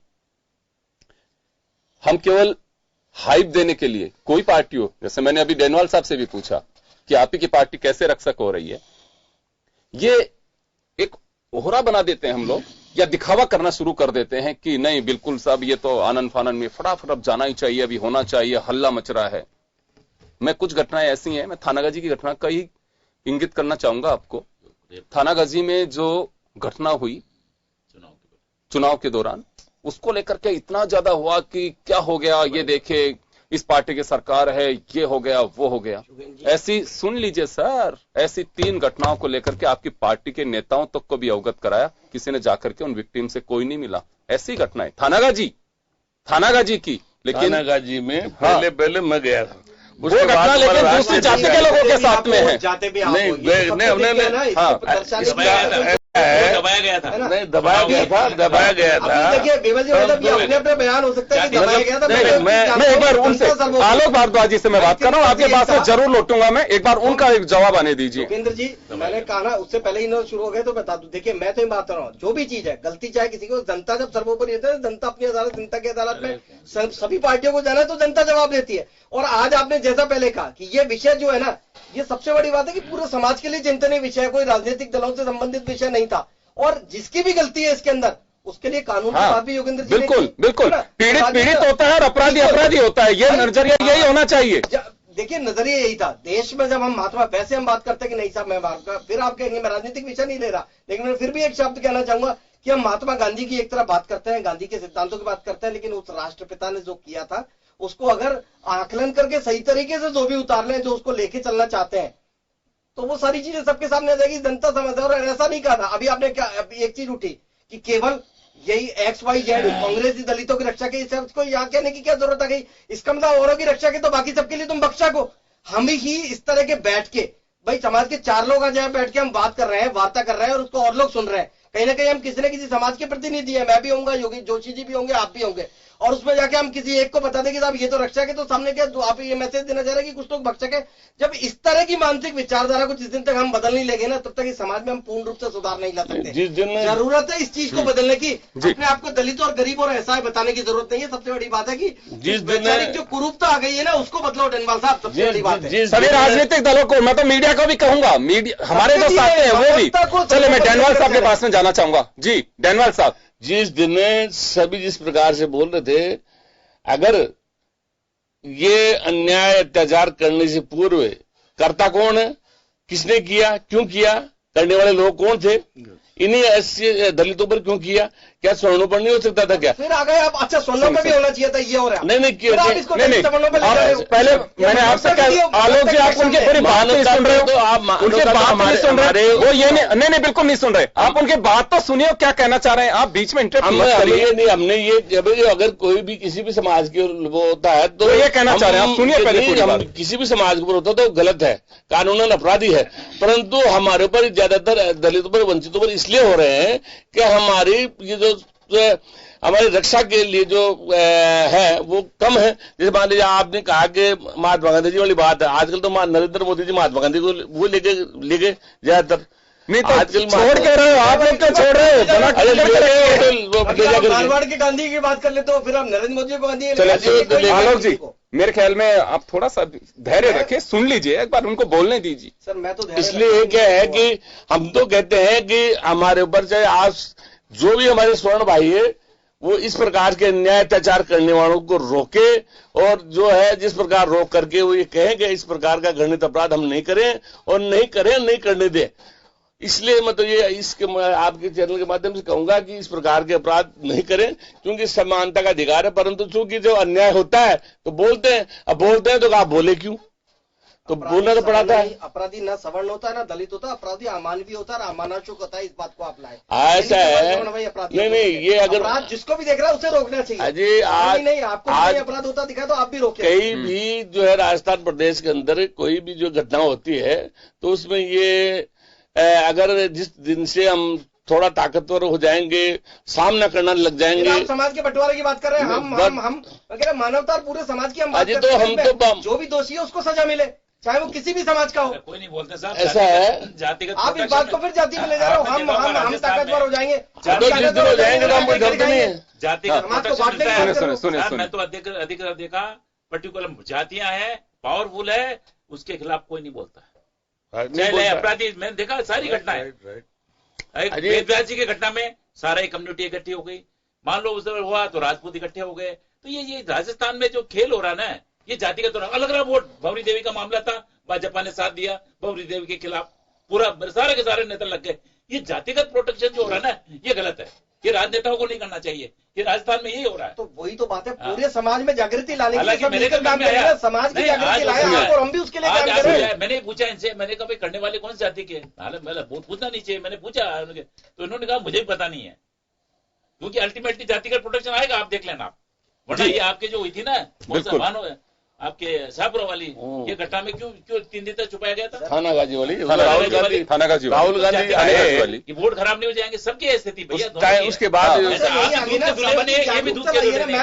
हम केवल हाइप देने के लिए कोई पार्टी हो, जैसे मैंने अभी डेनवाल साहब से भी पूछा कि आप ही की पार्टी कैसे रक्षक हो रही है, ये एक ओहरा बना देते हैं हम लोग, या दिखावा करना शुरू कर देते हैं कि नहीं बिल्कुल साहब ये तो आनंद फानन में फटाफट अब जाना ही चाहिए, अभी होना चाहिए, हल्ला मच रहा है। मैं कुछ घटनाएं ऐसी हैं, मैं थानागाजी की घटना का ही इंगित करना चाहूंगा आपको। थानागाजी में जो घटना हुई चुनाव के दौरान, उसको लेकर के इतना ज्यादा हुआ कि क्या हो गया, ये देखे इस पार्टी की सरकार है, ये हो गया वो हो गया। ऐसी सुन लीजिए सर, ऐसी 3 घटनाओं को लेकर के आपकी पार्टी के नेताओं तक को भी अवगत कराया, किसी ने जाकर के उन विक्टिम से कोई नहीं मिला। ऐसी घटनाएं थानागाजी की, लेकिन थानागाजी में पहले मैं गया था, वो घटना लेकिन दूसरी जाति के लोगों के साथ में है। नहीं, दबाया गया था, नहीं दबाया गया था, दबाया गया था। देखिए बेबल जी अपने अपने बयान हो सकते हैं कि दबाया गया था। मैं एक बार उनसे आलोक भारद्वाज जी से मैं बात कर रहा हूँ, आपके पास से जरूर लौटूंगा मैं, एक बार उनका एक जवाब आने दीजिए। योगेंद्र जी मैंने कहा ना उससे पहले ही इन्होंने शुरू हो गए तो बता दूं, देखिए मैं तो ये बात कर रहा हूँ, जो भी चीज है गलती चाहे किसी को, जनता जब सर्वोपरि होता है, जनता अपनी अदालत, जनता की अदालत में सभी पार्टियों को जाना है तो जनता जवाब देती है। और आज आपने जैसा पहले कहा कि ये विषय जो है ना, ये सबसे बड़ी बात है कि पूरे समाज के लिए चिंतनीय विषय, कोई राजनीतिक दलों से संबंधित विषय नहीं था। और जिसकी भी गलती है इसके अंदर, उसके लिए कानून की बात भी योगेंद्र जी बिल्कुल बिल्कुल पीड़ित होता है और अपराधी अपराधी होता है, ये नजरिया यही होना चाहिए। देखिए नजरिया यही था देश में, जब हम महात्मा वैसे हम बात करते हैं कि नहीं साहब मैं फिर आप कहेंगे मैं राजनीतिक विषय नहीं ले रहा, लेकिन मैं फिर भी एक शब्द कहना चाहूंगा कि हम महात्मा गांधी की एक तरफ बात करते हैं, गांधी के सिद्धांतों की बात करते हैं, लेकिन उस राष्ट्रपिता ने जो किया था उसको अगर आकलन करके सही तरीके से जो भी उतार लें, जो उसको लेके चलना चाहते हैं, तो वो सारी चीजें सबके सामने आ जाएगी, जनता समझ। और ऐसा नहीं कहा था, अभी आपने क्या एक चीज उठी कि केवल यही XYZ कांग्रेसी दलितों की रक्षा के, इस शब्द को यहाँ कहने की क्या जरूरत आ गई? इसका मतलब औरों की रक्षा के तो बाकी सबके लिए तुम बख्शा को। हम ही इस तरह के बैठ के, भाई समाज के 4 लोग आज यहाँ बैठ के हम बात कर रहे हैं, वार्ता कर रहे हैं और उसको और लोग सुन रहे हैं, कहीं ना कहीं हम किसी न किसी समाज के प्रतिनिधि है, मैं भी होऊंगा, योगी जोशी जी भी होंगे, आप भी होंगे, और उसमें जाके हम किसी एक को बता दें कि साहब ये तो रक्षा के, तो सामने क्या आप ये मैसेज देना चाह रहे हैं कि कुछ लोग भक्षक है। जब इस तरह की मानसिक विचारधारा को जिस दिन तक हम बदल नहीं लेंगे ना, तब तक इस समाज में हम पूर्ण रूप से सुधार नहीं ला सकते। जरूरत है इस चीज को बदलने की, अपने आपको दलित और गरीब और ऐसा है बताने की जरूरत नहीं है। सबसे बड़ी बात है कि वैचारिक जो कुरूपता आ गई है ना, उसको बदलो डेनवाल साहब, सबसे बड़ी बात है। सभी राजनीतिक दलों को, मैं तो मीडिया को भी कहूंगा, मीडिया हमारे जो साथी हैं वो भी। चले मैं डेनवाल साहब के पास में जाना चाहूंगा। जी डेनवाल साहब, जिस दिन सभी जिस प्रकार से बोल रहे थे, अगर ये अन्याय अत्याचार करने से पूर्व करता कौन है, किसने किया, क्यों किया, करने वाले लोग कौन थे, इन्हीं ऐसे दलितों पर क्यों किया? क्या स्वर्णों पर नहीं हो सकता था क्या? फिर आ गए आप, अच्छा स्वर्णों पर भी होना चाहिए था, ये हो रहा है। नहीं नहीं पहले मैंने आपसे कहा आलोक जी, आप उनके पूरी बात नहीं सुन रहे हो, तो आप उनके बात नहीं सुन रहे, वो ये नहीं बिल्कुल नहीं सुन रहे, आप उनकी बात तो सुनिए क्या कहना चाह रहे हैं, आप बीच में इंटरप्ट मत करिए। हमने ये अगर कोई भी किसी भी समाज के वो होता है तो ये कहना चाह रहे हैं, आप सुनिए पहले। किसी भी समाज के ऊपर होता है तो गलत है, कानूनन अपराधी है, परंतु हमारे ऊपर ज्यादातर दलितों पर, वंचितों पर इसलिए हो रहे हैं कि हमारी ये जो हमारी रक्षा के लिए जो है वो कम है। जैसे मान लीजिए आपने कहा कि महात्मा गांधी जी वाली बात है, आजकल तो नरेंद्र मोदी जी महात्मा गांधी को वो लेके ज्यादातर नहीं तो आजकल छोड़ के रहे हो आप लोग, क्या छोड़ रहे हो? मारवाड़ के गांधी की बात कर लेते हो, फिर आप नरेंद्र मोदी को गांधी। आलोक जी मेरे ख्याल में आप थोड़ा सा धैर्य रखें, सुन लीजिए एक बार, उनको बोलने दीजिए। सर मैं तो इसलिए क्या है कि हम तो कहते हैं कि हमारे ऊपर चाहे आज जो भी हमारे स्वर्ण भाई है वो इस प्रकार के अन्याय अत्याचार करने वालों को रोके, और जो है जिस प्रकार रोक करके वो ये कहें कि इस प्रकार का घृणित अपराध हम नहीं करें और नहीं करें, नहीं करने दें। इसलिए मतलब ये इसके आपके चैनल के माध्यम से कहूंगा कि इस प्रकार के अपराध नहीं करें, क्योंकि समानता का अधिकार है, परंतु चूंकि जो अन्याय होता है तो बोलते हैं, अब बोलते हैं तो आप बोले क्यों, तो बोलना तो पड़ाता है। अपराधी ना सवर्ण होता है ना दलित होता है, अपराधी अमानवीय होता है, अमानुषिक होता है, इस बात को आप लाए। ऐसा है नहीं ये अगर जिसको भी देख रहा है उसे रोकना चाहिए। अजय आज नहीं आपको आज अपराध होता दिखा तो आप भी रोके। कहीं भी जो है राजस्थान प्रदेश के अंदर कोई भी जो घटना होती है तो उसमें ये अगर जिस दिन से हम थोड़ा ताकतवर हो जाएंगे, सामना करना लग जाएंगे। आप समाज के बंटवारे की बात कर रहे हैं, हम मानवता पूरे समाज की हम बात तो हम तो जो भी दोषी है उसको सजा मिले, चाहे वो किसी भी समाज का हो। कोई नहीं बोलते साहब, ऐसा है जातिगत आप इस बात को फिर जाति में ले जा रहे हो। हम ताकतवर हो जाएंगे, हो जाएंगे तो हम कोई गलत नहीं है। जातिगत मैं तो अधिक देखा पर्टिकुलर जातियां हैं, पावरफुल है, उसके खिलाफ कोई नहीं बोलता, चाहे अपराधी। मैंने देखा सारी घटना है, वेद व्यास जी की घटना में सारा ही कम्युनिटी इकट्ठी हो गई, मान लो उस समय हुआ तो राजपूत इकट्ठे हो गए। तो ये राजस्थान में जो खेल हो रहा ना, ये जाति का तो अलग अलग वोट, भवरी देवी का मामला था, भाजपा ने साथ दिया भवरी देवी के खिलाफ, पूरा सारे के सारे नेता लग गए। ये जातिगत प्रोटेक्शन जो हो रहा है ना, ये गलत है, ये राजनेताओं को नहीं करना चाहिए, ये राजस्थान में यही हो रहा है। तो वही तो बात है, पूरे समाज में जागृति लाने के लिए सब मिलकर काम कर रहे हैं, समाज की जागृति लाए और हम भी उसके लिए काम कर रहे हैं। मैंने पूछा इनसे, मैंने कहा भाई करने वाले कौन सी जाति के, पूछना नहीं चाहिए, मैंने पूछा तो इन्होंने कहा मुझे भी पता नहीं है, क्योंकि अल्टीमेटली जातिगत प्रोटेक्शन आएगा, आप देख लेना आप, वरना ये आपके जो हुई थी ना आपके शाहपुरा वाली, ये घटना में क्यों 3 दिन तक छुपाया गया था? थाना गाजी वाली, राहुल गांधी राहुल गांधी आए वाली कि वोट खराब नहीं हो जाएंगे, सबकी स्थिति भैया। उसके बाद मैं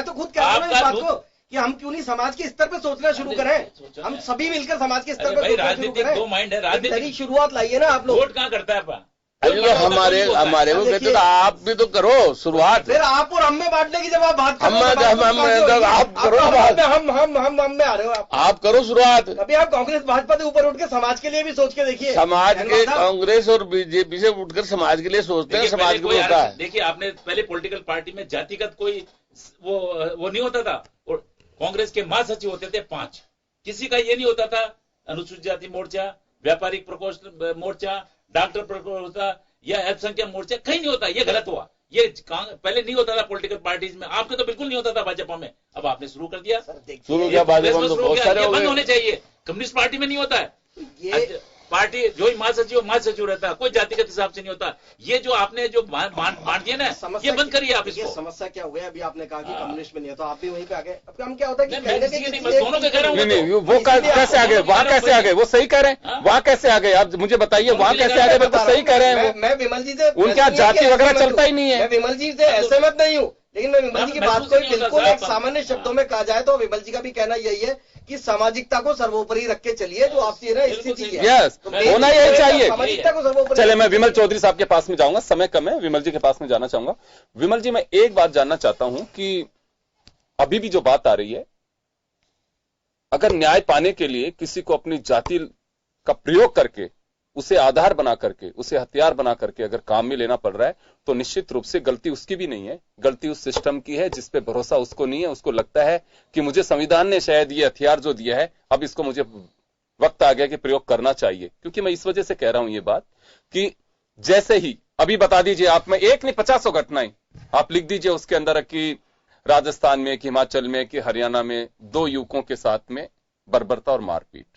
तो खुद कह रहा हूँ इस बात को कि हम क्यों नहीं समाज के स्तर पे सोचना शुरू करें, हम सभी मिलकर समाज के स्तर पे राजनीतिक 2 माइंड है, राजनीतिक शुरुआत लाइए ना आप लोग। वोट कहाँ करता है आपका? अरे तो हमारे को कहते तो आप भी तो करो शुरुआत। फिर आप और हम में बांटने की जब आप बात आप करो बात, हम में आ रहे हो आप करो शुरुआत। अभी आप कांग्रेस भाजपा से ऊपर उठ के समाज के लिए भी सोच के देखिए। समाज के कांग्रेस और बीजेपी से उठकर समाज के लिए सोचते हैं, समाज को होता है। देखिए आपने पहले पॉलिटिकल पार्टी में जातिगत कोई वो नहीं होता था, और कांग्रेस के महासचिव होते थे 5, किसी का ये नहीं होता था अनुसूचित जाति मोर्चा, व्यापारिक प्रकोष्ठ मोर्चा, डॉक्टर प्रकोष्ठ या अल्पसंख्यक मोर्चा, कहीं नहीं होता। ये गलत हुआ, ये पहले नहीं होता था पॉलिटिकल पार्टीज में, आपके तो बिल्कुल नहीं होता था भाजपा में, अब आपने शुरू कर दिया। शुरू किया भाजपा में तो बहुत सारे बंद होने चाहिए। कम्युनिस्ट पार्टी में नहीं होता है, ये पार्टी जो ही महासचिव रहता है, कोई जातिगत हिसाब से नहीं होता। ये जो आपने जो बांट दिया ना, ये बंद करिए आप इसको। समस्या क्या हो गया, अभी आपने कहा कि कम्युनिस्ट में नहीं है, तो आप भी वहीं पे आ गए। अब हम क्या होता है कि दोनों के कह रहा हूँ। नहीं, वो कैसे आ गए, वहां कैसे आ गए, वो सही कह रहे हैं, वहां कैसे आ गए आप मुझे बताइए, वहां कैसे आ गए? तो सही कह रहे हैं, मैं विमल जी से, उनके यहाँ जाति वगैरह चलता ही नहीं है। मैं विमल जी से असहमत नहीं हूँ, लेकिन मैं विमल जी की बात को बिल्कुल एक सामान्य शब्दों में कहा जाए तो विमल जी का भी कहना यही है कि सामाजिकता को सर्वोपरि रख के चलिए, जो आपसी ना स्थिति है। यस, होना यही चाहिए। सामाजिकता को सर्वोपरि। चले, मैं विमल चौधरी साहब के पास में जाऊंगा, समय कम है, विमल जी के पास में जाना चाहूंगा। विमल जी, मैं एक बात जानना चाहता हूं कि अभी भी जो बात आ रही है, अगर न्याय पाने के लिए किसी को अपनी जाति का प्रयोग करके, उसे आधार बना करके, उसे हथियार बना करके अगर काम में लेना पड़ रहा है, तो निश्चित रूप से गलती उसकी भी नहीं है, गलती उस सिस्टम की है जिस पे भरोसा उसको नहीं है। उसको लगता है कि मुझे संविधान ने शायद ये हथियार जो दिया है, अब इसको मुझे वक्त आ गया कि प्रयोग करना चाहिए। क्योंकि मैं इस वजह से कह रहा हूं ये बात कि जैसे ही अभी बता दीजिए आप, में एक नहीं 50 घटनाएं आप लिख दीजिए उसके अंदर कि राजस्थान में, कि हिमाचल में, कि हरियाणा में 2 युवकों के साथ में बर्बरता और मारपीट,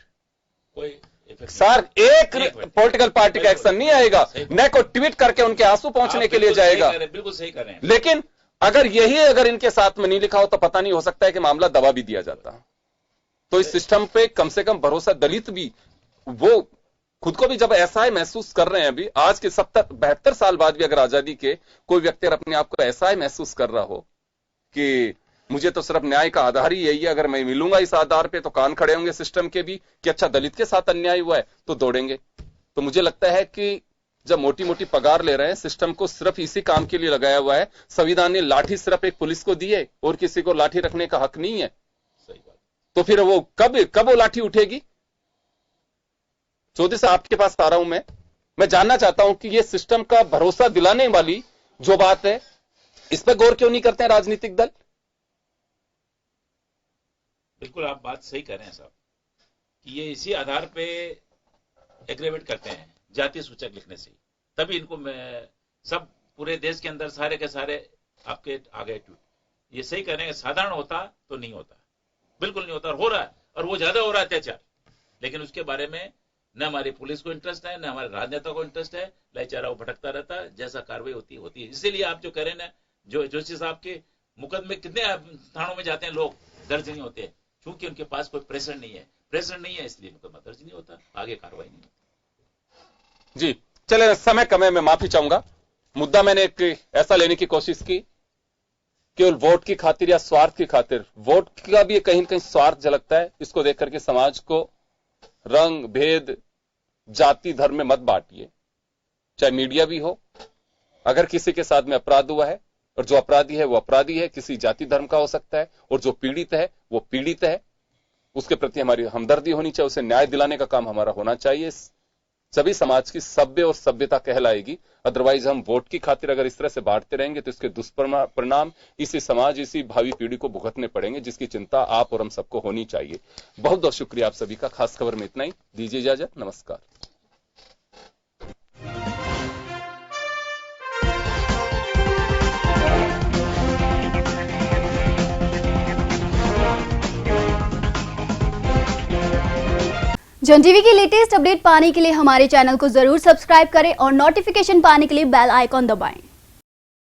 कोई सर एक पॉलिटिकल पार्टी का एक्शन नहीं आएगा, न को ट्वीट करके उनके आंसू पहुंचने के लिए जाएगा। बिल्कुल सही कर रहे हैं। लेकिन अगर इनके साथ में नहीं लिखा हो तो पता नहीं, हो सकता है कि मामला दबा भी दिया जाता। तो इस सिस्टम पे कम से कम भरोसा, दलित भी वो खुद को भी जब ऐसा ही महसूस कर रहे हैं, अभी आज के 72 साल बाद भी अगर आजादी के कोई व्यक्ति अपने आप को ऐसा ही महसूस कर रहा हो कि मुझे तो सिर्फ न्याय का आधार ही यही है, अगर मैं मिलूंगा इस आधार पे, तो कान खड़े होंगे सिस्टम के भी कि अच्छा दलित के साथ अन्याय हुआ है तो दौड़ेंगे। तो मुझे लगता है कि जब मोटी मोटी पगार ले रहे हैं, सिस्टम को सिर्फ इसी काम के लिए लगाया हुआ है। संविधान ने लाठी सिर्फ एक पुलिस को दी है और किसी को लाठी रखने का हक नहीं है। सही बात। तो फिर वो कब वो लाठी उठेगी? चौधरी साहब आपके पास आ रहा हूं मैं जानना चाहता हूं कि ये सिस्टम का भरोसा दिलाने वाली जो बात है, इस पर गौर क्यों नहीं करते हैं राजनीतिक दल? बिल्कुल आप बात सही कह रहे हैं साहब कि ये इसी आधार पे एग्रीमेंट करते हैं, जातीय सूचक लिखने से, तभी इनको सब पूरे देश के अंदर सारे के सारे आपके आ गए ट्वीट। ये सही कह रहे हैं, साधारण होता तो नहीं होता, बिल्कुल नहीं होता, और हो रहा है, और वो ज्यादा हो रहा है अत्याचार। लेकिन उसके बारे में न हमारी पुलिस को इंटरेस्ट है, न हमारे राजनेता को इंटरेस्ट है, लाचारा वो भटकता रहता है, जैसा कार्रवाई होती है। इसीलिए आप जो कह रहे हैं ना, जो जोशी साहब के मुकदमे कितने थानों में जाते हैं, लोग दर्ज नहीं होते, क्योंकि उनके पास कोई प्रेशर नहीं है, इसलिए मुकदमा दर्ज नहीं होता, आगे कार्रवाई नहीं होती। जी चले, समय कम है, मैं माफी चाहूंगा। मुद्दा मैंने एक ऐसा लेने की कोशिश की केवल वोट की खातिर या स्वार्थ की खातिर। वोट का भी कहीं न कहीं स्वार्थ झलकता है। इसको देख करके समाज को रंग भेद जाति धर्म में मत बांटिए, चाहे मीडिया भी हो। अगर किसी के साथ में अपराध हुआ है, और जो अपराधी है वो अपराधी है, किसी जाति धर्म का हो सकता है, और जो पीड़ित है वो पीड़ित है, उसके प्रति हमारी हमदर्दी होनी चाहिए, उसे न्याय दिलाने का काम हमारा होना चाहिए। सभी समाज की सभ्य और सभ्यता कहलाएगी। अदरवाइज हम वोट की खातिर अगर इस तरह से बांटते रहेंगे तो इसके दुष्परिणाम इसी समाज, इसी भावी पीढ़ी को भुगतने पड़ेंगे, जिसकी चिंता आप और हम सबको होनी चाहिए। बहुत बहुत शुक्रिया आप सभी का। खास खबर में इतना ही, दीजिए इजाजत, नमस्कार। जन टीवी की लेटेस्ट अपडेट पाने के लिए हमारे चैनल को जरूर सब्सक्राइब करें और नोटिफिकेशन पाने के लिए बेल आइकॉन दबाएं।